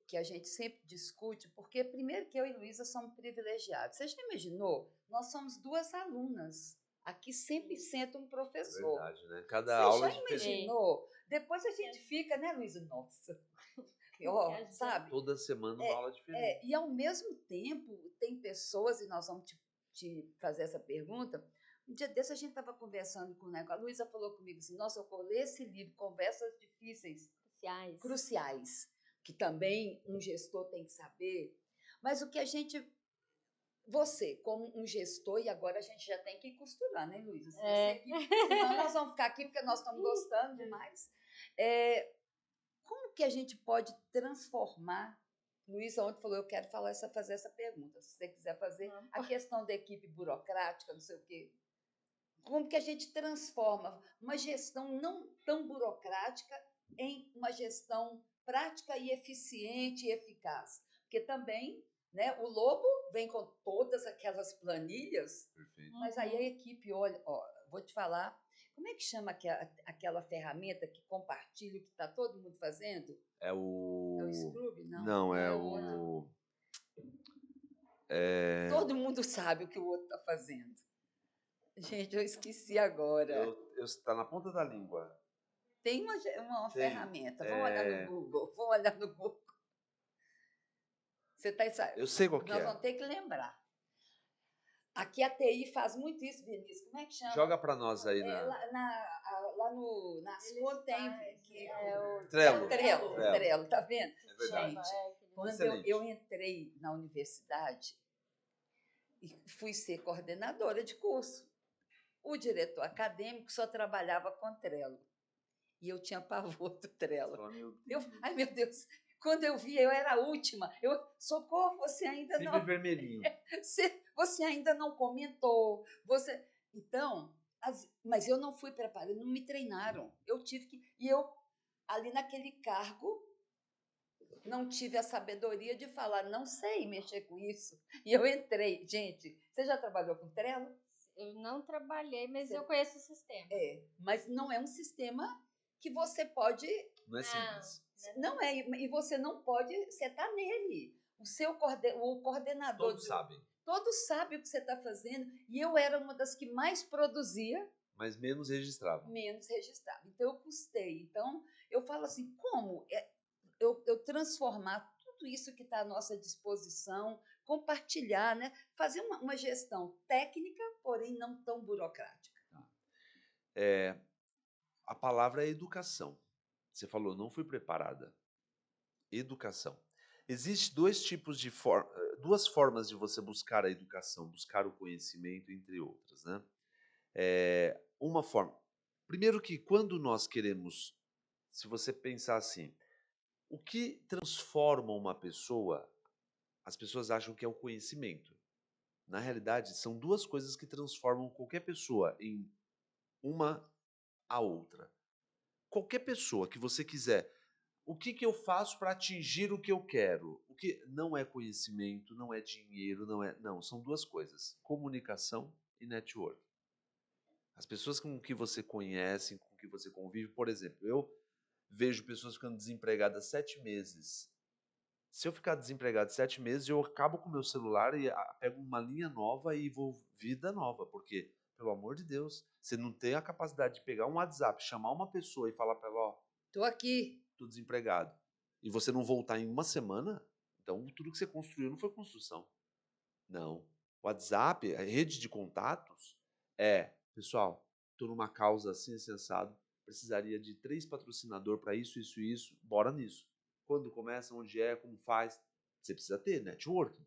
que a gente sempre discute, porque primeiro que eu e Luísa somos privilegiados. Você já imaginou? Nós somos 2 alunas. Aqui sempre senta um professor. É verdade, né? Cada Você aula já imaginou? Depois a gente fica, né, Luísa? Nossa, sabe? Toda semana uma aula diferente. E ao mesmo tempo, tem pessoas, e nós vamos te fazer essa pergunta. Um dia desse a gente estava conversando com a Luísa falou comigo assim, nossa, eu colei esse livro, Conversas Difíceis, Cruciais, que também um gestor tem que saber. Mas o que você, como um gestor, e agora a gente já tem que ir costurando, né, Luísa? Senão nós vamos ficar aqui porque nós estamos gostando demais. Como que a gente pode transformar? Luísa ontem falou, eu quero fazer essa pergunta. Se você quiser fazer a questão da equipe burocrática, não sei o quê. Como que a gente transforma uma gestão não tão burocrática em uma gestão prática e eficiente e eficaz? Porque também, né, o lobo vem com todas aquelas planilhas, Perfeito. Mas aí a equipe olha, vou te falar, como é que chama aquela ferramenta que compartilha o que está todo mundo fazendo? É o... É o Scrub? Não, Não, é outro. o... Todo mundo sabe o que o outro está fazendo. Gente, eu esqueci agora. Está na ponta da língua. Tem uma ferramenta. Vamos olhar no Google. Você está... Eu sei qual que Nós é. vamos ter que lembrar. Aqui a TI faz muito isso, Vinícius. Como é que chama? Joga para nós aí. Lá no Nascor tem... Trello. Trello, tá vendo? É verdade. Gente, quando eu entrei na universidade e fui ser coordenadora de curso, o diretor acadêmico só trabalhava com Trello. E eu tinha pavor do Trello. Ai, meu Deus, Quando eu vi, eu era a última. Socorro, você ainda Sempre não. vermelhinho. Você ainda não comentou. Então, mas eu não fui preparada, não me treinaram. Eu tive que. E eu, ali naquele cargo, não tive a sabedoria de falar, não sei mexer com isso. E eu entrei. Gente, você já trabalhou com Trello? Eu não trabalhei, mas eu conheço o sistema. Mas não é um sistema que você pode. Não é simples. Não é, e você não pode setar nele. O coordenador. Todos sabem. Todos sabem o que você está fazendo. E eu era uma das que mais produzia. Mas menos registrava. Menos registrava. Então, eu custei. Então, eu falo assim, como eu transformar tudo isso que está à nossa disposição, compartilhar, né? Fazer uma gestão técnica, porém não tão burocrática. A palavra é educação. Você falou, não fui preparada. Educação. Existem duas formas de você buscar a educação, buscar o conhecimento, entre outras, né? Uma forma. Primeiro que quando nós queremos, se você pensar assim, o que transforma uma pessoa, as pessoas acham que é o conhecimento. Na realidade, são duas coisas que transformam qualquer pessoa em uma a outra. Qualquer pessoa que você quiser, o que eu faço para atingir o que eu quero? O que não é conhecimento, não é dinheiro, não, são duas coisas: comunicação e network. As pessoas com que você conhece, com que você convive, por exemplo, eu vejo pessoas ficando desempregadas 7 meses. Se eu ficar desempregado 7 meses, eu acabo com o meu celular e pego uma linha nova e vou vida nova, porque, pelo amor de Deus, você não tem a capacidade de pegar um WhatsApp, chamar uma pessoa e falar para ela, ó, tô aqui, tô desempregado, e você não voltar em uma semana, então tudo que você construiu não foi construção. Não. WhatsApp, a rede de contatos, pessoal, tô numa causa assim, sensado, precisaria de 3 patrocinadores para isso, isso e isso, bora nisso. Quando começa, onde é, como faz, você precisa ter networking.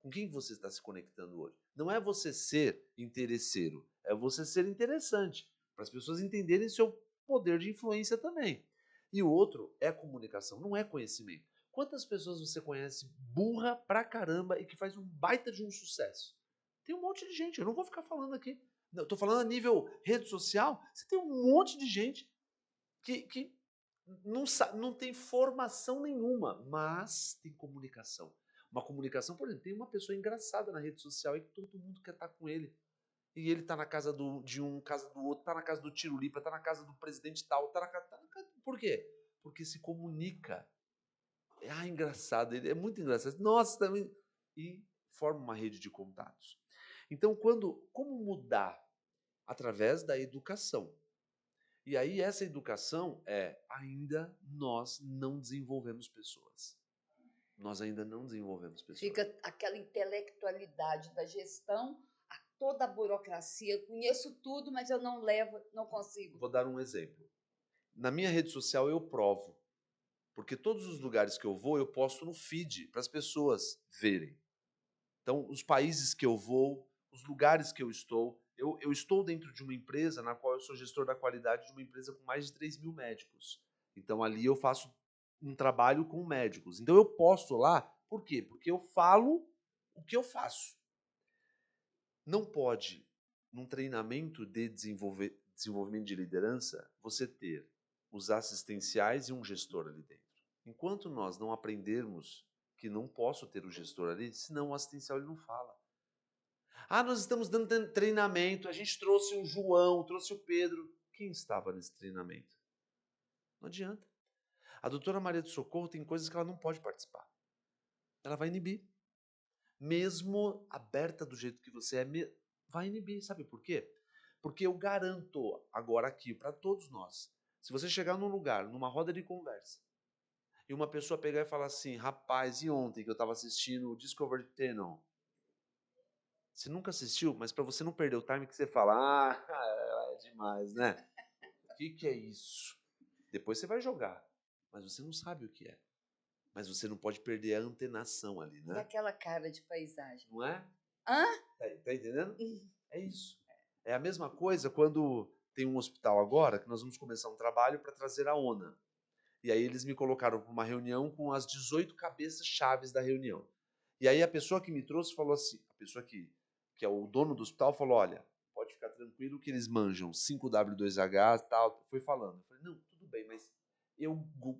Com quem você está se conectando hoje? Não é você ser interesseiro, é você ser interessante, para as pessoas entenderem seu poder de influência também. E o outro é comunicação, não é conhecimento. Quantas pessoas você conhece burra pra caramba e que faz um baita de um sucesso? Tem um monte de gente, eu não vou ficar falando aqui. Eu tô falando a nível rede social, você tem um monte de gente que não tem formação nenhuma, mas tem comunicação. Uma comunicação, por exemplo, tem uma pessoa engraçada na rede social e que todo mundo quer estar com ele. E ele tá na casa de um, casa do outro, tá na casa do Tirulipa, tá na casa do presidente tal, tá na casa... Por quê? Porque se comunica. Engraçado, ele é muito engraçado. Nossa, também... E forma uma rede de contatos. Então, como mudar? Através da educação. E aí essa educação ainda nós não desenvolvemos pessoas. Nós ainda não desenvolvemos pessoas. Fica aquela intelectualidade da gestão, toda a burocracia, conheço tudo, mas eu não consigo. Vou dar um exemplo. Na minha rede social eu provo, porque todos os lugares que eu vou, eu posto no feed para as pessoas verem. Então, os países que eu vou, os lugares que eu estou estou dentro de uma empresa na qual eu sou gestor da qualidade de uma empresa com mais de 3.000 médicos. Então, ali eu faço um trabalho com médicos. Então, eu posto lá, por quê? Porque eu falo o que eu faço. Não pode, num treinamento de desenvolvimento de liderança, você ter os assistenciais e um gestor ali dentro. Enquanto nós não aprendermos que não posso ter o gestor ali, senão o assistencial ele não fala. Nós estamos dando treinamento, a gente trouxe o João, trouxe o Pedro. Quem estava nesse treinamento? Não adianta. A doutora Maria do Socorro tem coisas que ela não pode participar. Ela vai inibir. Mesmo aberta do jeito que você é, vai inibir. Sabe por quê? Porque eu garanto agora aqui para todos nós, se você chegar num lugar, numa roda de conversa, e uma pessoa pegar e falar assim, rapaz, e ontem que eu estava assistindo o Discovery Channel? Você nunca assistiu, mas para você não perder o time que você fala, é demais, né? O que é isso? Depois você vai jogar, mas você não sabe o que é. Mas você não pode perder a antenação ali, né? E aquela cara de paisagem. Não é? Hã? Tá entendendo? É isso. É a mesma coisa quando tem um hospital agora, que nós vamos começar um trabalho para trazer a ONA. E aí eles me colocaram para uma reunião com as 18 cabeças chaves da reunião. E aí a pessoa que me trouxe falou assim, a pessoa que é o dono do hospital falou, olha, pode ficar tranquilo que eles manjam 5W2H e tal. Foi falando. Eu falei, não, tudo bem, mas eu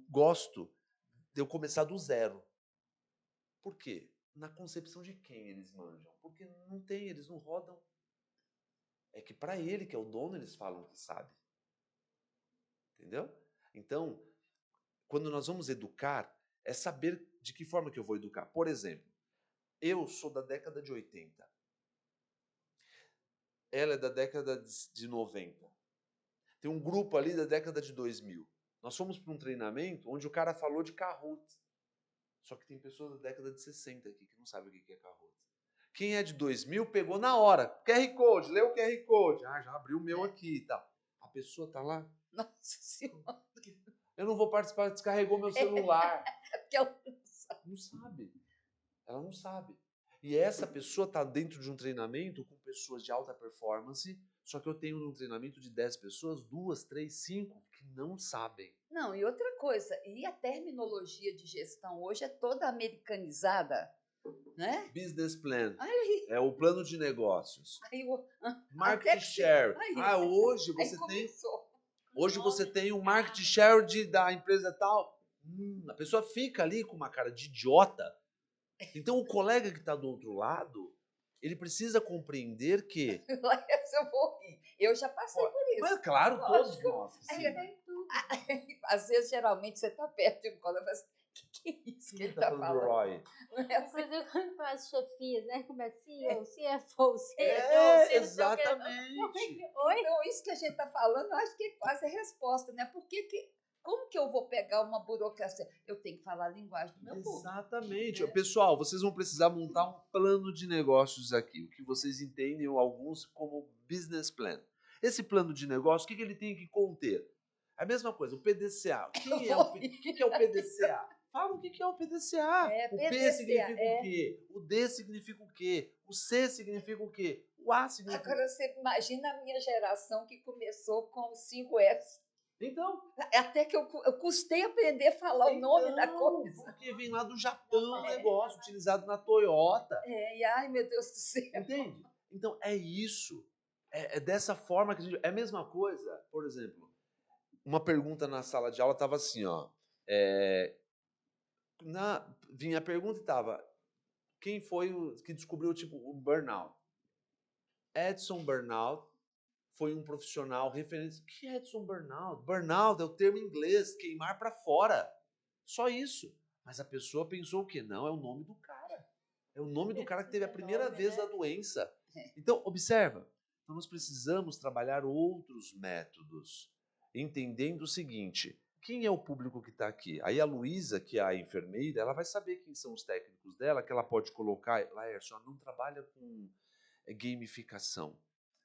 gosto de eu começar do zero. Por quê? Na concepção de quem eles manjam? Porque não tem, eles não rodam. É que para ele, que é o dono, eles falam que sabe. Entendeu? Então, quando nós vamos educar, é saber de que forma que eu vou educar. Por exemplo, eu sou da década de 80. Ela é da década de 90. Tem um grupo ali da década de 2000. Nós fomos para um treinamento onde o cara falou de Kahoot. Só que tem pessoas da década de 60 aqui que não sabem o que é Kahoot. Quem é de 2000 pegou na hora. QR Code, lê o QR Code. Ah, já abriu o meu aqui e tal. A pessoa tá lá. Nossa Senhora. Eu não vou participar, descarregou meu celular. É porque ela Não sabe. Ela não sabe. E essa pessoa está dentro de um treinamento com pessoas de alta performance, só que eu tenho um treinamento de 10 pessoas, 2, 3, 5, que não sabem. Não, e outra coisa, e a terminologia de gestão hoje é toda americanizada, né? Business plan. Aí, É o plano de negócios. aí, Market até que share. aí, Hoje aí você tem... começou. Hoje você tem um market share da empresa tal. A pessoa fica ali com uma cara de idiota. Então o colega que está do outro lado, ele precisa compreender que... Eu vou rir. Eu já passei por isso. Mas claro, todos nós. Aí, Sim. às vezes, geralmente, você está perto de um colega e fala assim, que é isso que Quem ele está está falando do falando? Roy? Não é assim? Inclusive, quando faz as chefias, né? Como é CEO, CFO, Exatamente. Oi? Então, isso que a gente está falando, eu acho que é quase a resposta, né? Como que eu vou pegar uma burocracia? Eu tenho que falar a linguagem do meu povo. Exatamente. Pessoal, vocês vão precisar montar um plano de negócios aqui, o que vocês entendem, alguns, como business plan. Esse plano de negócio, o que ele tem que conter? A mesma coisa, o PDCA. O que é o PDCA? Fala o que é o PDCA. O P PDCA, significa o quê? O D significa o quê? O C significa o quê? O A significa o quê? Agora, você imagina a minha geração que começou com 5S. Então, Até que eu custei aprender a falar o nome da coisa. porque vem lá do Japão o negócio, utilizado na Toyota. E ai, meu Deus do céu. Entende? Então, é isso. É dessa forma que a gente... É a mesma coisa, por exemplo, uma pergunta na sala de aula estava assim, ó. Vinha a pergunta e estava, quem foi o que descobriu o burnout? Edson Burnout foi um profissional referente. O que é Edson Burnout? Burnout é o termo em inglês, queimar para fora. Só isso. Mas a pessoa pensou o quê? Não, é o nome do cara. É o nome do cara que teve a primeira vez da doença. Então, observa. Então, nós precisamos trabalhar outros métodos, entendendo o seguinte: quem é o público que está aqui? Aí a Luísa, que é a enfermeira, ela vai saber quem são os técnicos dela, que ela pode colocar. Laércio, ela não trabalha com gamificação,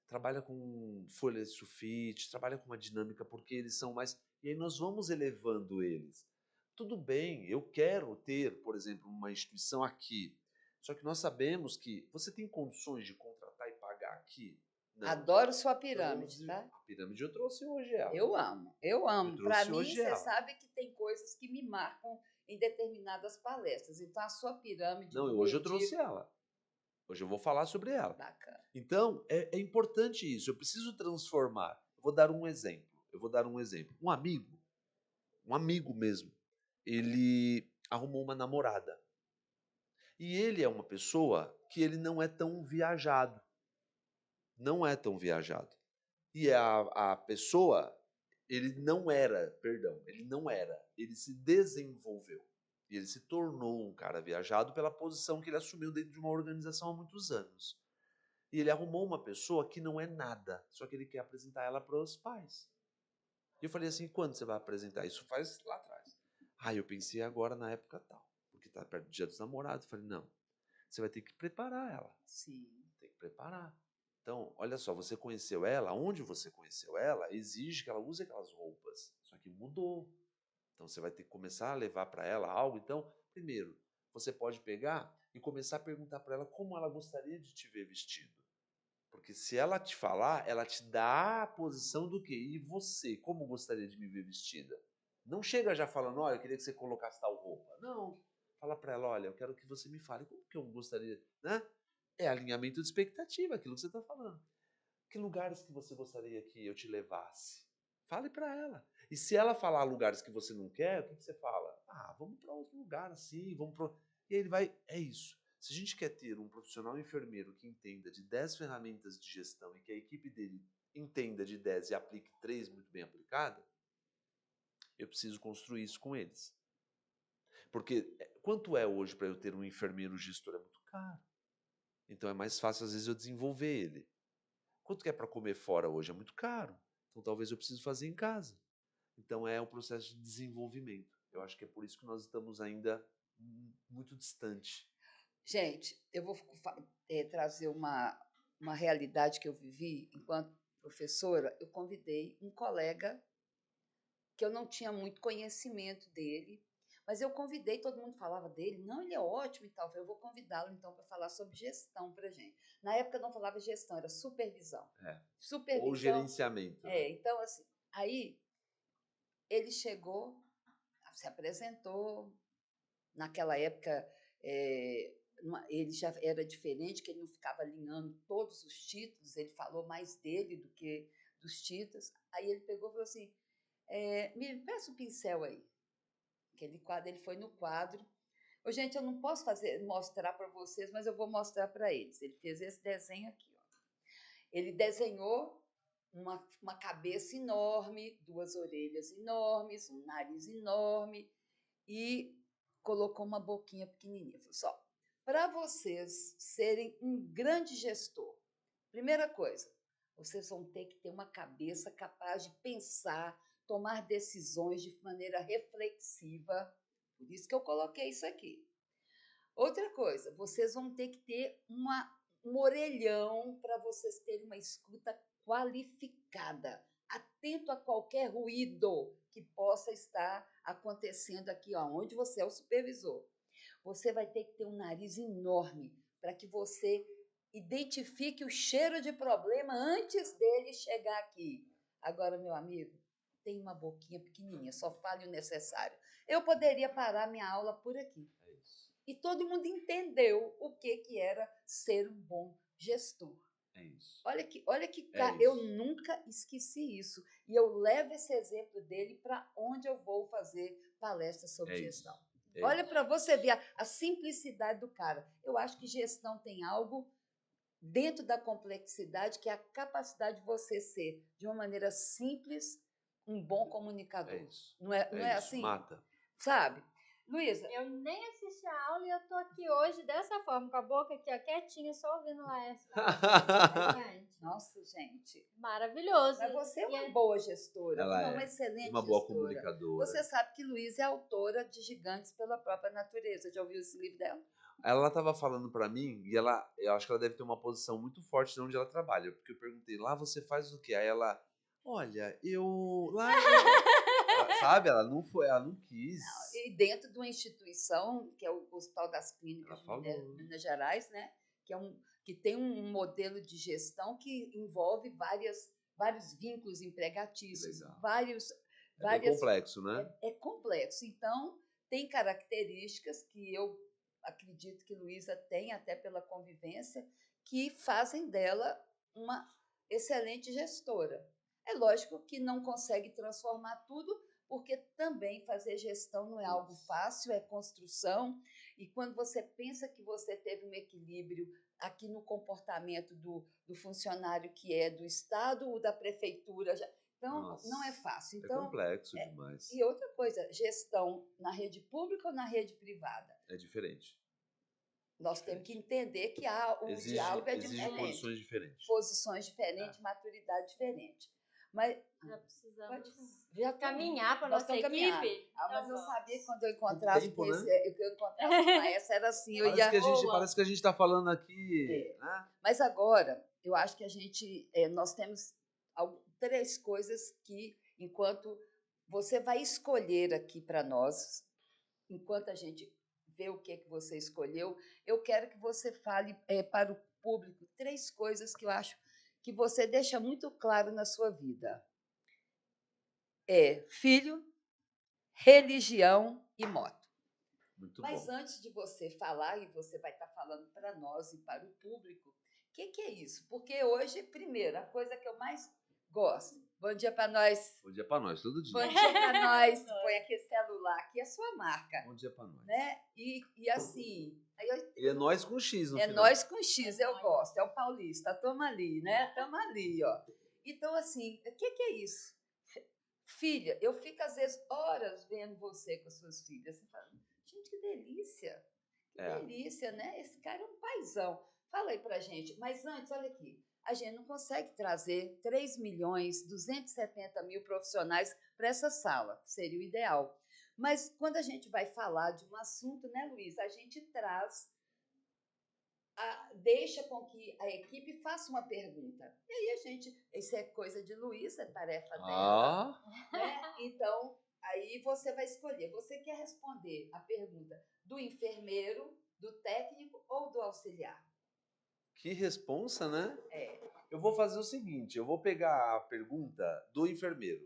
trabalha com folha de sulfite, trabalha com uma dinâmica, porque eles são mais... E aí nós vamos elevando eles. Tudo bem, eu quero ter, por exemplo, uma instituição aqui, só que nós sabemos que você tem condições de contratar e pagar aqui? Não. Adoro sua pirâmide, tá? A pirâmide eu trouxe hoje ela. Eu amo, eu amo. Para mim, hoje você ela. sabe que tem coisas que me marcam em determinadas palestras. Então, a sua pirâmide... Não, hoje eu trouxe ela. Hoje eu vou falar sobre ela. Bacana. Então, é importante isso. Eu preciso transformar. Eu vou dar um exemplo. Um amigo mesmo, ele arrumou uma namorada. E ele é uma pessoa que ele não é tão viajado. Não é tão viajado. E a pessoa, ele não era, ele se desenvolveu. E ele se tornou um cara viajado pela posição que ele assumiu dentro de uma organização há muitos anos. E ele arrumou uma pessoa que não é nada, só que ele quer apresentar ela para os pais. E eu falei assim, quando você vai apresentar? Isso faz lá atrás. Eu pensei agora na época tal, porque está perto do Dia dos Namorados. Eu falei, não, você vai ter que preparar ela. Sim. Tem que preparar. Então, olha só, você conheceu ela, onde você conheceu ela, exige que ela use aquelas roupas. Só que mudou. Então, você vai ter que começar a levar para ela algo. Então, primeiro, você pode pegar e começar a perguntar para ela como ela gostaria de te ver vestido. Porque se ela te falar, ela te dá a posição do quê? E você, como gostaria de me ver vestida? Não chega já falando, olha, eu queria que você colocasse tal roupa. Não. Fala para ela, olha, eu quero que você me fale como que eu gostaria, né? É alinhamento de expectativa, aquilo que você está falando. Que lugares que você gostaria que eu te levasse? Fale para ela. E se ela falar lugares que você não quer, o que você fala? Ah, vamos para outro lugar assim, vamos para... E aí ele vai, é isso. Se a gente quer ter um profissional enfermeiro que entenda de 10 ferramentas de gestão e que a equipe dele entenda de 10 e aplique 3 muito bem aplicadas, eu preciso construir isso com eles. Porque quanto é hoje para eu ter um enfermeiro gestor? É muito caro. Então é mais fácil, às vezes, eu desenvolver ele. Quanto que é para comer fora hoje? É muito caro. Então talvez eu precise fazer em casa. Então é um processo de desenvolvimento. Eu acho que é por isso que nós estamos ainda muito distante. Gente, eu vou trazer uma realidade que eu vivi enquanto professora. Eu convidei um colega que eu não tinha muito conhecimento dele, mas eu convidei, todo mundo falava dele, não, ele é ótimo e tal, eu vou convidá-lo então para falar sobre gestão para gente. Na época eu não falava gestão, era supervisão. Supervisão. Ou gerenciamento. Né? Então assim, aí ele chegou, se apresentou, naquela época ele já era diferente, que ele não ficava alinhando todos os títulos, ele falou mais dele do que dos títulos. Aí ele pegou e falou assim, me peça o pincel aí. Aquele quadro, ele foi no quadro. Gente, eu não posso mostrar para vocês, mas eu vou mostrar para eles. Ele fez esse desenho aqui. Ó. Ele desenhou uma cabeça enorme, 2 orelhas enormes, um nariz enorme e colocou uma boquinha pequenininha. Falou só, para vocês serem um grande gestor, primeira coisa, vocês vão ter que ter uma cabeça capaz de pensar, tomar decisões de maneira reflexiva. Por isso que eu coloquei isso aqui. Outra coisa, vocês vão ter que ter um orelhão para vocês terem uma escuta qualificada, atento a qualquer ruído que possa estar acontecendo aqui, ó, onde você é o supervisor. Você vai ter que ter um nariz enorme para que você identifique o cheiro de problema antes dele chegar aqui. Agora, meu amigo, tem uma boquinha pequenininha, só fale o necessário. Eu poderia parar minha aula por aqui. É isso. E todo mundo entendeu o que era ser um bom gestor. É isso. Olha que eu nunca esqueci isso. E eu levo esse exemplo dele para onde eu vou fazer palestras sobre gestão. Olha para você ver a simplicidade do cara. Eu acho que gestão tem algo dentro da complexidade, que é a capacidade de você ser, de uma maneira simples, um bom comunicador. É isso. Não é assim? Mata. Sabe? Luísa. Eu nem assisti a aula e eu tô aqui hoje dessa forma, com a boca aqui, ó, quietinha, só ouvindo o Laércio. Nossa, gente. Maravilhoso. Mas você é uma boa gestora. Ela uma excelente uma boa gestora. comunicadora. Você sabe que Luísa é autora de Gigantes pela Própria Natureza. Já ouviu esse livro dela? Ela estava falando para mim e eu acho que ela deve ter uma posição muito forte onde ela trabalha, porque eu perguntei, lá você faz o quê? Aí ela, olha, sabe, ela não quis. Não, e dentro de uma instituição, que é o Hospital das Clínicas de Minas Gerais, né? Que tem um modelo de gestão que envolve vários vínculos empregatícios, É bem complexo, né? É complexo. Então, tem características que eu acredito que Luísa tem, até pela convivência, que fazem dela uma excelente gestora. É lógico que não consegue transformar tudo, porque também fazer gestão não é algo fácil, é construção. E quando você pensa que você teve um equilíbrio aqui no comportamento do funcionário que é do Estado ou da prefeitura, então não é fácil. Então, é complexo demais. E outra coisa, gestão na rede pública ou na rede privada? É diferente. Nós temos que entender que diálogo é diferente. Posições diferentes. Posições diferentes, maturidade diferente. Mas já precisamos caminhar para a nossa equipe. Mas eu sabia que quando eu encontrasse com essa era assim. Parece que a gente está falando aqui. Né? Mas agora, eu acho que nós temos 3 coisas que, enquanto você vai escolher aqui para nós, enquanto a gente vê o que você escolheu, eu quero que você fale para o público 3 coisas que eu acho que você deixa muito claro na sua vida. Filho, religião e moto. Muito Mas bom. antes de você falar, e você vai estar falando para nós e para o público, o que é isso? Porque hoje, primeiro, a coisa que eu mais gosto. Bom dia para nós. Bom dia para nós, todo dia. Bom dia para nós. Põe aqui esse celular, aqui é a sua marca. Bom dia para nós. Né? E assim... E é nós com X no é final. nós com X, eu gosto. É o paulista, tamo ali, né? Tamo ali, ó. Então, assim, o que é isso? Filha, eu fico, às vezes, horas vendo você com as suas filhas. Você fala, gente, que delícia. Que delícia, né? Esse cara é um paizão. Fala aí pra gente. Mas antes, olha aqui. A gente não consegue trazer 3.270.000 profissionais para essa sala. Seria o ideal. Mas quando a gente vai falar de um assunto, né, Luiz? A gente traz... deixa com que a equipe faça uma pergunta. E aí a gente... Isso é coisa de Luiz, é tarefa dela. Né? Então, aí você vai escolher. Você quer responder a pergunta do enfermeiro, do técnico ou do auxiliar? Que responsa, né? É. Eu vou fazer o seguinte, eu vou pegar a pergunta do enfermeiro.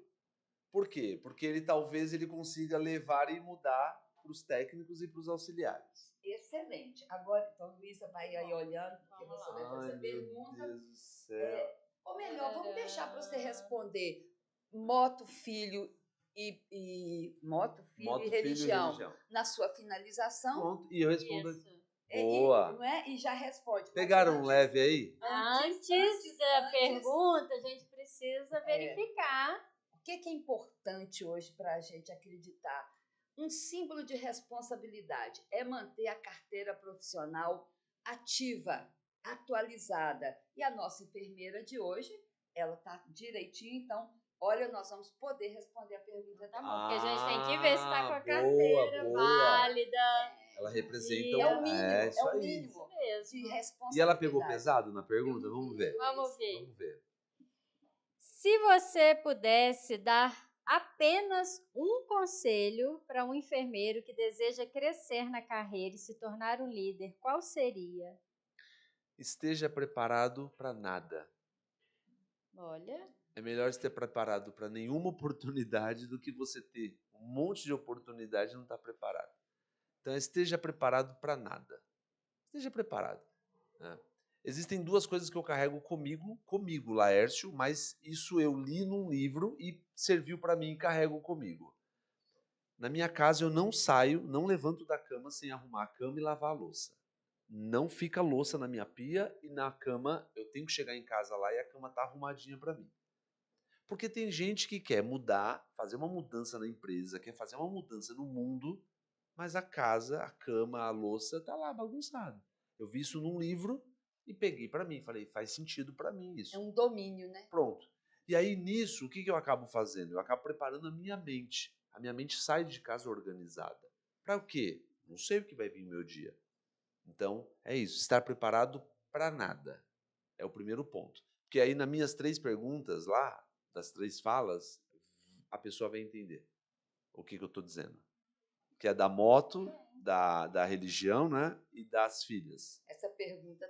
Por quê? Porque talvez ele consiga levar e mudar para os técnicos e para os auxiliares. Excelente. Agora, então, Luísa vai aí olhando, porque você vai fazer a pergunta. Meu Deus do céu. Ou melhor, vamos deixar para você responder moto, filho e religião na sua finalização. Pronto, e eu respondo. Isso. Boa. Não é? E já responde. Pegaram um leve aí? Antes da pergunta, a gente precisa verificar. O que é importante hoje para a gente acreditar? Um símbolo de responsabilidade é manter a carteira profissional ativa, atualizada. E a nossa enfermeira de hoje, ela está direitinho, então, olha, nós vamos poder responder a pergunta da mão. Porque a gente tem que ver se está com a carteira válida. Ela representa é o mínimo, é isso o aí. mínimo de responsabilidade. E ela pegou pesado na pergunta? Vamos ver. Vamos ver. Vamos ver. Se você pudesse dar apenas um conselho para um enfermeiro que deseja crescer na carreira e se tornar um líder, qual seria? Esteja preparado para nada. Olha. É melhor estar preparado para nenhuma oportunidade do que você ter um monte de oportunidade e não estar preparado. Então, esteja preparado para nada. Esteja preparado. Né? Existem duas coisas que eu carrego comigo, Laércio, mas isso eu li num livro e serviu para mim e carrego comigo. Na minha casa eu não saio, não levanto da cama sem arrumar a cama e lavar a louça. Não fica louça na minha pia e na cama eu tenho que chegar em casa lá e a cama tá arrumadinha para mim. Porque tem gente que quer mudar, fazer uma mudança na empresa, quer fazer uma mudança no mundo, mas a casa, a cama, a louça tá lá bagunçada. Eu vi isso num livro e peguei para mim, falei, faz sentido para mim isso. É um domínio, né? Pronto. E aí nisso, o que eu acabo fazendo? Eu acabo preparando a minha mente. A minha mente sai de casa organizada. Para o quê? Não sei o que vai vir no meu dia. Então, é isso, estar preparado para nada. É o primeiro ponto. Porque aí nas minhas 3 perguntas lá, das 3 falas, a pessoa vai entender o que eu estou dizendo. Que é da moto, da religião, né? E das filhas. Essa pergunta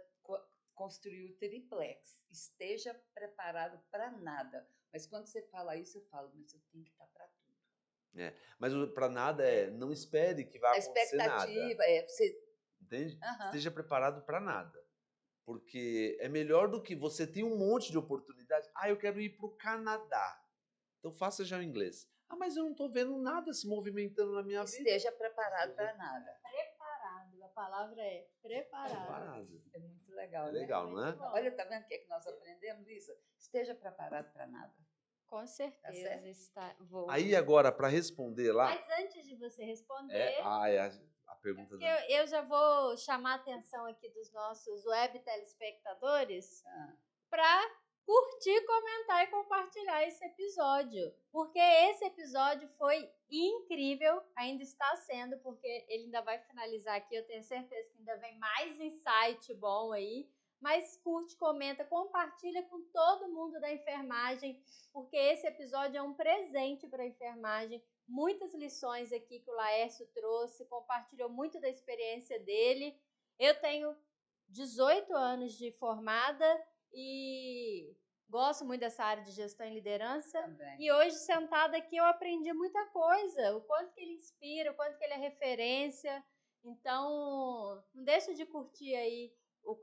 construiu o triplex. Esteja preparado para nada. Mas quando você fala isso, eu falo, mas eu tenho que estar para tudo. Mas para nada não espere que vai acontecer nada. A expectativa é você... Entende? Esteja preparado para nada. Porque é melhor do que você ter um monte de oportunidades. Eu quero ir para o Canadá. Então faça já o inglês. Mas eu não estou vendo nada se movimentando na minha vida. Esteja preparado para nada. Preparado. A palavra é preparado. É muito legal, né? Legal, não é? Olha, tá vendo o que é que nós aprendemos, Luísa? Esteja preparado para nada. Com certeza. Aí agora, para responder lá... Mas antes de você responder... A pergunta eu já vou chamar a atenção aqui dos nossos web telespectadores para curtir, comentar e compartilhar esse episódio. Porque esse episódio foi incrível, ainda está sendo, porque ele ainda vai finalizar aqui, eu tenho certeza que ainda vem mais insight bom aí. Mas curte, comenta, compartilha com todo mundo da enfermagem, porque esse episódio é um presente para a enfermagem. Muitas lições aqui que o Laércio trouxe, compartilhou muito da experiência dele. Eu tenho 18 anos de formada e Gosto muito dessa área de gestão e liderança. Também. E hoje, sentada aqui, eu aprendi muita coisa. O quanto que ele inspira, o quanto que ele é referência. Então, não deixa de curtir aí o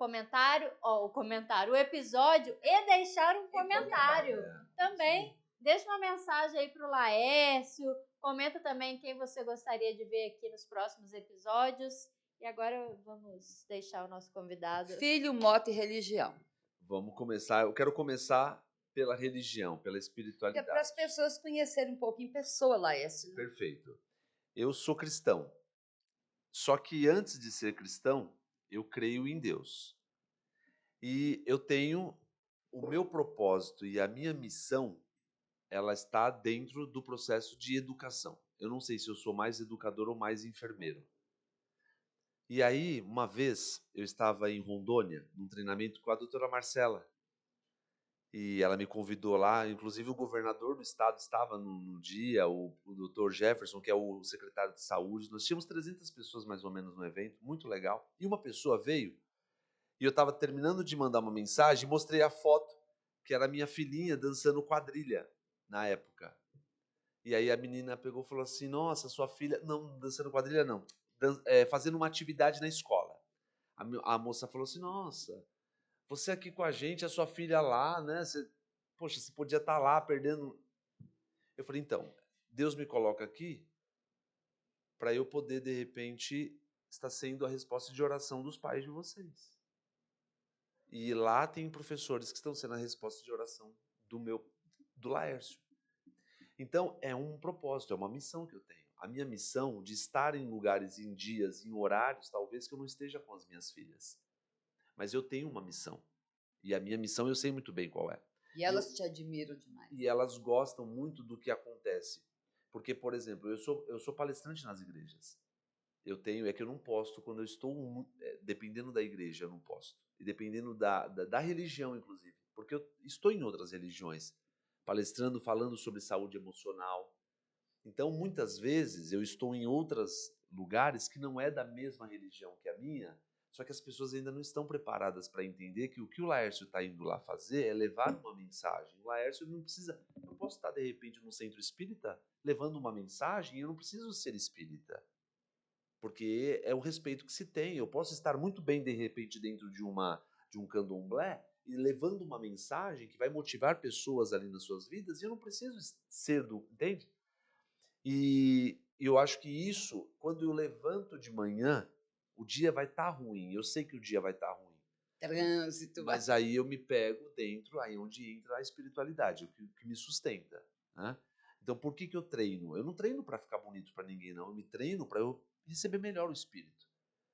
episódio e deixar um comentário. Também, deixa uma mensagem aí pro Laércio. Comenta também quem você gostaria de ver aqui nos próximos episódios. E agora vamos deixar o nosso convidado. Filho, moto e religião. Vamos começar. Eu quero começar pela religião, pela É espiritualidade. para as pessoas conhecerem um pouco em pessoa, Laércio. Perfeito. Eu sou cristão. Só que antes de ser cristão, eu creio em Deus. E eu tenho o meu propósito e a minha missão, ela está dentro do processo de educação. Eu não sei se eu sou mais educador ou mais enfermeiro. E aí, uma vez, eu estava em Rondônia, num treinamento com a doutora Marcela. E ela me convidou lá, inclusive o governador do estado estava no dia, o doutor Jefferson, que é o secretário de saúde. Nós tínhamos 300 pessoas mais ou menos no evento, muito legal. E uma pessoa veio, e eu estava terminando de mandar uma mensagem, e mostrei a foto, que era a minha filhinha dançando quadrilha na época. E aí a menina pegou e falou assim, nossa, sua filha... Não, dançando quadrilha não, fazendo uma atividade na escola. A moça falou assim, nossa, você aqui com a gente, a sua filha lá, né? Poxa, você podia estar lá perdendo... Eu falei, então, Deus me coloca aqui para eu poder, de repente, estar sendo a resposta de oração dos pais de vocês. E lá tem professores que estão sendo a resposta de oração do Laércio. Então, é um propósito, é uma missão que eu tenho. A minha missão de estar em lugares, em dias, em horários, talvez que eu não esteja com as minhas filhas. Mas eu tenho uma missão. E a minha missão eu sei muito bem qual é. E elas te admiram demais. E elas gostam muito do que acontece. Porque, por exemplo, eu sou palestrante nas igrejas. É que eu não posto quando eu estou, dependendo da igreja, eu não posto. E dependendo da religião, inclusive. Porque eu estou em outras religiões, palestrando, falando sobre saúde emocional. Então, muitas vezes, eu estou em outros lugares que não é da mesma religião que a minha, só que as pessoas ainda não estão preparadas para entender que o que o Laércio está indo lá fazer é levar uma mensagem. O Laércio não precisa... Eu posso estar, de repente, no centro espírita, levando uma mensagem, e eu não preciso ser espírita. Porque é o respeito que se tem. Eu posso estar muito bem, de repente, dentro de um candomblé e levando uma mensagem que vai motivar pessoas ali nas suas vidas, e eu não preciso ser entende? E eu acho que isso, quando eu levanto de manhã, o dia vai estar ruim. Eu sei que o dia vai estar ruim. Trânsito. Mas aí eu me pego dentro, aí onde entra a espiritualidade, o que me sustenta. Né? Então, por que eu treino? Eu não treino para ficar bonito para ninguém, não. Eu me treino para eu receber melhor o espírito,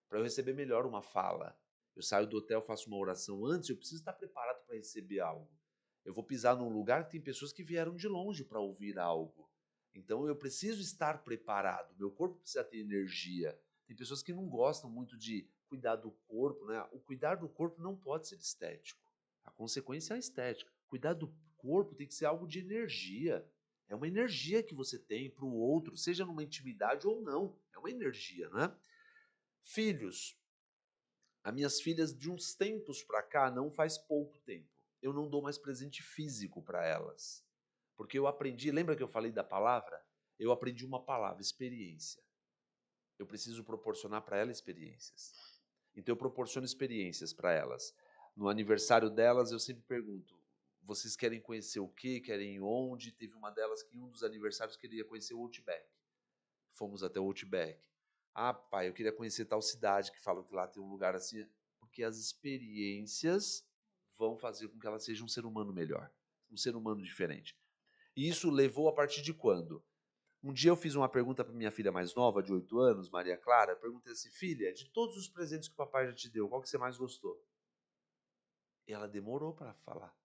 para eu receber melhor uma fala. Eu saio do hotel, faço uma oração antes, eu preciso estar preparado para receber algo. Eu vou pisar num lugar que tem pessoas que vieram de longe para ouvir algo. Então eu preciso estar preparado, meu corpo precisa ter energia. Tem pessoas que não gostam muito de cuidar do corpo, né? O cuidar do corpo não pode ser estético. A consequência é a estética. Cuidar do corpo tem que ser algo de energia. É uma energia que você tem para o outro, seja numa intimidade ou não. É uma energia, né? Filhos. As minhas filhas, de uns tempos para cá, não faz pouco tempo, eu não dou mais presente físico para elas. Porque eu aprendi, lembra que eu falei da palavra? Eu aprendi uma palavra, experiência. Eu preciso proporcionar para elas experiências. Então eu proporciono experiências para elas. No aniversário delas, eu sempre pergunto, vocês querem conhecer o quê? Querem ir onde? Teve uma delas que em um dos aniversários queria conhecer o Outback. Fomos até o Outback. Ah, pai, eu queria conhecer tal cidade, que falam que lá tem um lugar assim. Porque as experiências vão fazer com que ela seja um ser humano melhor, um ser humano diferente. E isso levou a partir de quando? Um dia eu fiz uma pergunta para minha filha mais nova, de 8 anos, Maria Clara. Eu perguntei assim, filha, de todos os presentes que o papai já te deu, qual que você mais gostou? E ela demorou para falar.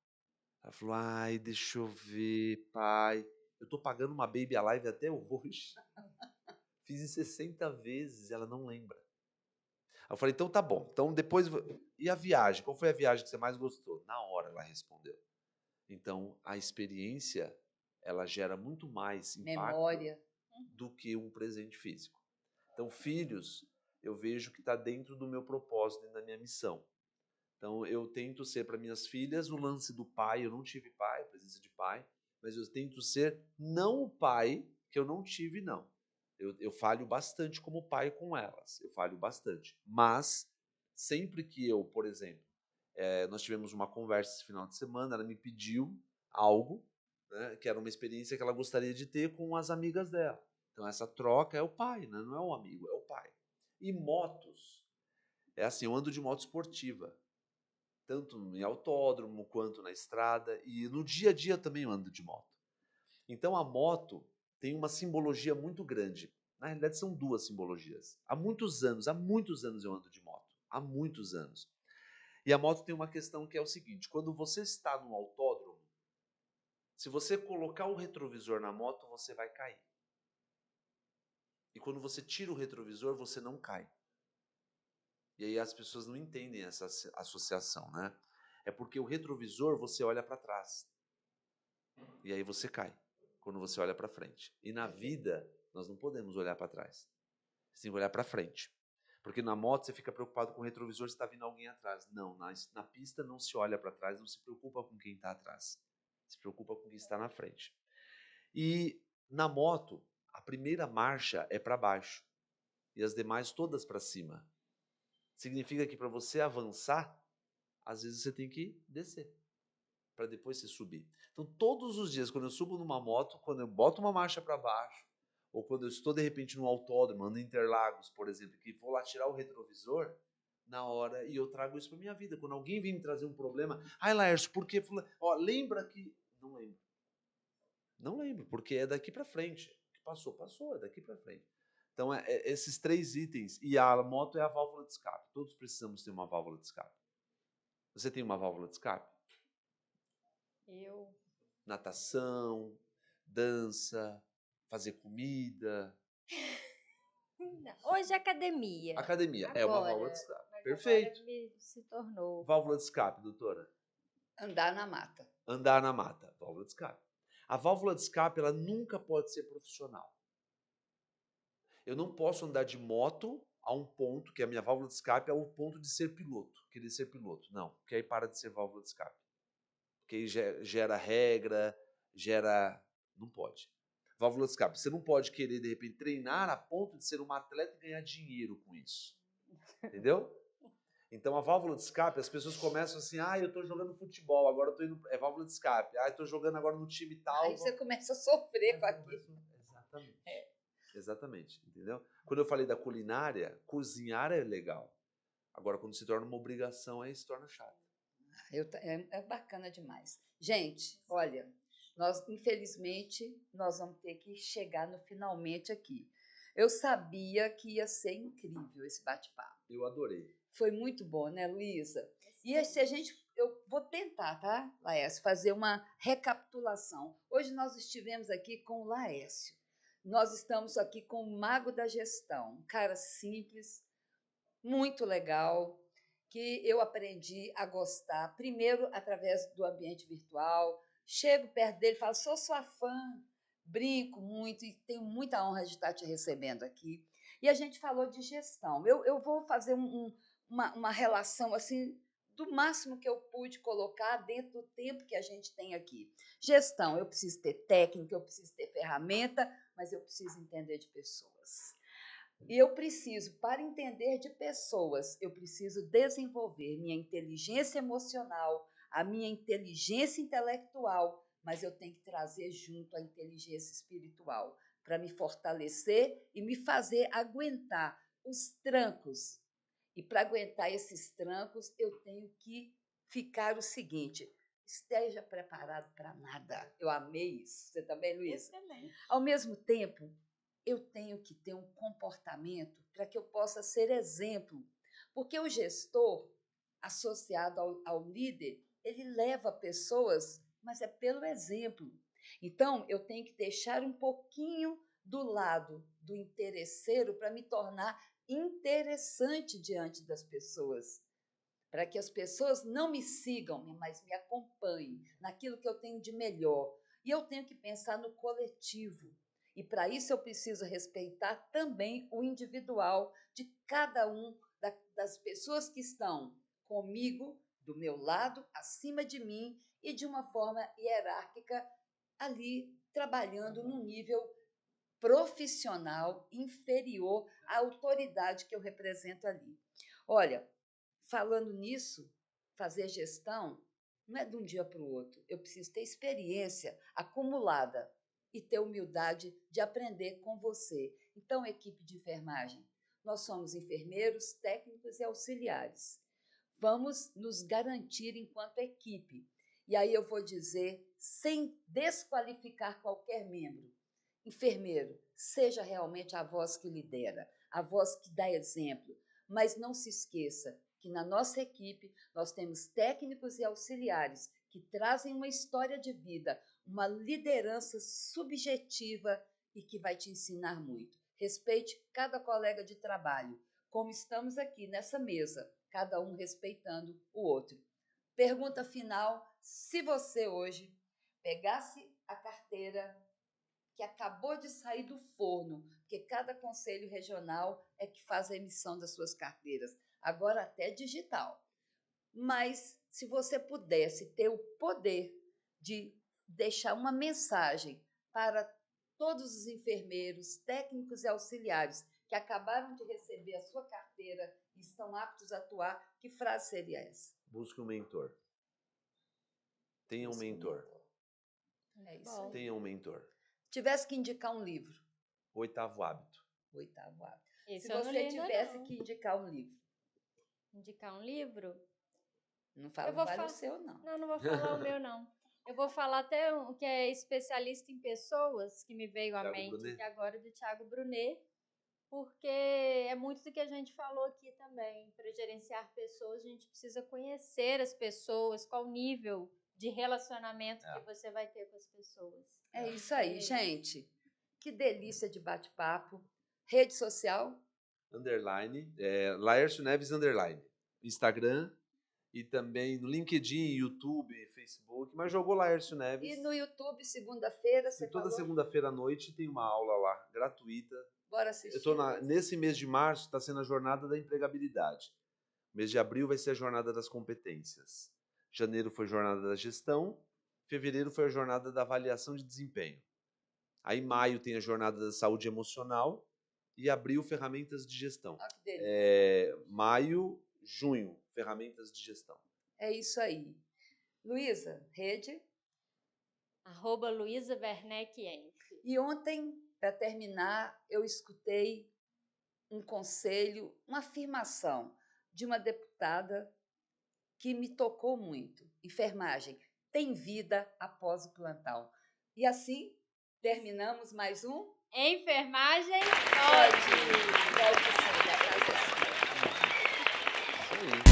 Ela falou, ai, deixa eu ver, pai. Eu tô pagando uma Baby Alive até hoje. Fiz em 60 vezes, ela não lembra. Aí eu falei, então tá bom. Então depois... E a viagem? Qual foi a viagem que você mais gostou? Na hora ela respondeu. Então, a experiência, ela gera muito mais impacto Memória do que um presente físico. Então, filhos, eu vejo que está dentro do meu propósito, dentro da minha missão. Então, eu tento ser para minhas filhas o lance do pai. Eu não tive pai, presença de pai, mas eu tento ser não o pai que eu não tive, não. Eu falho bastante como pai com elas, eu falho bastante. Mas, sempre que eu, por exemplo, nós tivemos uma conversa esse final de semana, ela me pediu algo, né, que era uma experiência que ela gostaria de ter com as amigas dela. Então, essa troca é o pai, né, não é o amigo, é o pai. E motos, é assim, eu ando de moto esportiva, tanto em autódromo quanto na estrada, e no dia a dia também eu ando de moto. Então a moto tem uma simbologia muito grande. Na realidade são duas simbologias. Há muitos anos eu ando de moto. Há muitos anos. E a moto tem uma questão que é o seguinte: quando você está no autódromo, se você colocar o retrovisor na moto, você vai cair. E quando você tira o retrovisor, você não cai. E aí as pessoas não entendem essa associação, né? É porque o retrovisor você olha para trás. E aí você cai quando você olha para frente. E na vida, nós não podemos olhar para trás. Você tem que olhar para frente. Porque na moto você fica preocupado com o retrovisor se está vindo alguém atrás. Não, na pista não se olha para trás, não se preocupa com quem está atrás. Se preocupa com quem está na frente. E na moto, a primeira marcha é para baixo e as demais todas para cima. Significa que para você avançar, às vezes você tem que descer para depois você subir. Então, todos os dias, quando eu subo numa moto, quando eu boto uma marcha para baixo, ou quando eu estou, de repente, num autódromo, ando em Interlagos, por exemplo, que vou lá tirar o retrovisor, na hora, e eu trago isso para minha vida. Quando alguém vem me trazer um problema, ai, Laércio, por quê? Ó, lembra que... Não lembro. Não lembro, porque é daqui para frente. O que passou, é daqui para frente. Então, esses três itens. E a moto é a válvula de escape. Todos precisamos ter uma válvula de escape. Você tem uma válvula de escape? Eu. Natação, dança, fazer comida. Hoje é academia. Academia Agora, é uma válvula de escape. mas Perfeito. agora se tornou. Válvula de escape, doutora? Andar na mata. Andar na mata, válvula de escape. A válvula de escape, ela nunca pode ser profissional. Eu não posso andar de moto a um ponto, que a minha válvula de escape é o ponto de ser piloto, querer ser piloto. Não, porque aí para de ser válvula de escape. Porque aí gera regra, gera... Não pode. Válvula de escape. Você não pode querer, de repente, treinar a ponto de ser uma atleta e ganhar dinheiro com isso. Entendeu? Então, a válvula de escape, as pessoas começam assim, eu estou jogando futebol, agora eu estou indo... É válvula de escape. Estou jogando agora no time tal. Aí você começa a sofrer com aquilo. Exatamente. Exatamente, entendeu? Quando eu falei da culinária, cozinhar é legal. Agora, quando se torna uma obrigação, aí se torna chato. É bacana demais. Gente, olha, infelizmente, nós vamos ter que chegar no finalmente aqui. Eu sabia que ia ser incrível esse bate-papo. Eu adorei. Foi muito bom, né, Luísa? E se eu vou tentar, tá, Laércio, fazer uma recapitulação. Hoje nós estivemos aqui com o Laércio. Nós estamos aqui com o Mago da Gestão, um cara simples, muito legal, que eu aprendi a gostar, primeiro através do ambiente virtual. Chego perto dele e falo, sou sua fã, brinco muito e tenho muita honra de estar te recebendo aqui. E a gente falou de gestão. Eu vou fazer uma relação assim do máximo que eu pude colocar dentro do tempo que a gente tem aqui. Gestão, eu preciso ter técnica, eu preciso ter ferramenta, mas eu preciso entender de pessoas. E eu preciso, para entender de pessoas, eu preciso desenvolver minha inteligência emocional, a minha inteligência intelectual, mas eu tenho que trazer junto a inteligência espiritual para me fortalecer e me fazer aguentar os trancos. E para aguentar esses trancos, eu tenho que ficar o seguinte: esteja preparado para nada. Eu amei isso. Você também, Luísa? Excelente. Ao mesmo tempo, eu tenho que ter um comportamento para que eu possa ser exemplo. Porque o gestor, associado ao líder, ele leva pessoas, mas é pelo exemplo. Então, eu tenho que deixar um pouquinho do lado do interesseiro para me tornar interessante diante das pessoas. Para que as pessoas não me sigam, mas me acompanhem naquilo que eu tenho de melhor. E eu tenho que pensar no coletivo. E para isso eu preciso respeitar também o individual de cada um das pessoas que estão comigo do meu lado, acima de mim e de uma forma hierárquica ali trabalhando num nível profissional inferior à autoridade que eu represento ali. Olha, falando nisso, fazer gestão não é de um dia para o outro. Eu preciso ter experiência acumulada e ter humildade de aprender com você. Então, equipe de enfermagem, nós somos enfermeiros, técnicos e auxiliares. Vamos nos garantir enquanto equipe. E aí eu vou dizer, sem desqualificar qualquer membro, enfermeiro, seja realmente a voz que lidera, a voz que dá exemplo, mas não se esqueça que na nossa equipe nós temos técnicos e auxiliares que trazem uma história de vida, uma liderança subjetiva e que vai te ensinar muito. Respeite cada colega de trabalho, como estamos aqui nessa mesa, cada um respeitando o outro. Pergunta final, se você hoje pegasse a carteira que acabou de sair do forno, porque cada conselho regional é que faz a emissão das suas carteiras, agora até digital. Mas se você pudesse ter o poder de deixar uma mensagem para todos os enfermeiros, técnicos e auxiliares que acabaram de receber a sua carteira e estão aptos a atuar, que frase seria essa? Busque um mentor. Tenha um mentor. É isso aí. Tenha um mentor. Tivesse que indicar um livro. O Oitavo Hábito. Oitavo Hábito. Esse Se eu não você li ainda tivesse não. que indicar um livro. Indicar um livro? Não fala, não vale o seu, não. Não vou falar o meu, não. Eu vou falar até um que é especialista em pessoas, que me veio à Thiago mente Brunet. que agora é do Thiago Brunet, porque é muito do que a gente falou aqui também. Para gerenciar pessoas, a gente precisa conhecer as pessoas, qual o nível de relacionamento que você vai ter com as pessoas. É isso aí, gente. Que delícia de bate-papo. Rede social? Underline. Laércio Neves Underline. Instagram. E também no LinkedIn, YouTube, Facebook. Mas jogou Laércio Neves. E no YouTube, segunda-feira, você Toda falou? segunda-feira à noite tem uma aula lá, gratuita. Bora assistir. Eu tô nesse mês de março está sendo a jornada da empregabilidade. Mês de abril vai ser a jornada das competências. Janeiro foi a jornada da gestão. Fevereiro foi a jornada da avaliação de desempenho. Aí maio tem a jornada da saúde emocional. E abril, ferramentas de gestão. Ah, que delícia. Maio, junho, ferramentas de gestão. É isso aí. Luísa, rede? @Luísa Werneck Enf. E ontem, para terminar, eu escutei um conselho, uma afirmação de uma deputada que me tocou muito. Enfermagem tem vida após o plantão. E assim, terminamos mais um... Enfermagem Pode. pode. Pode sim, a casa é sua. Isso aí.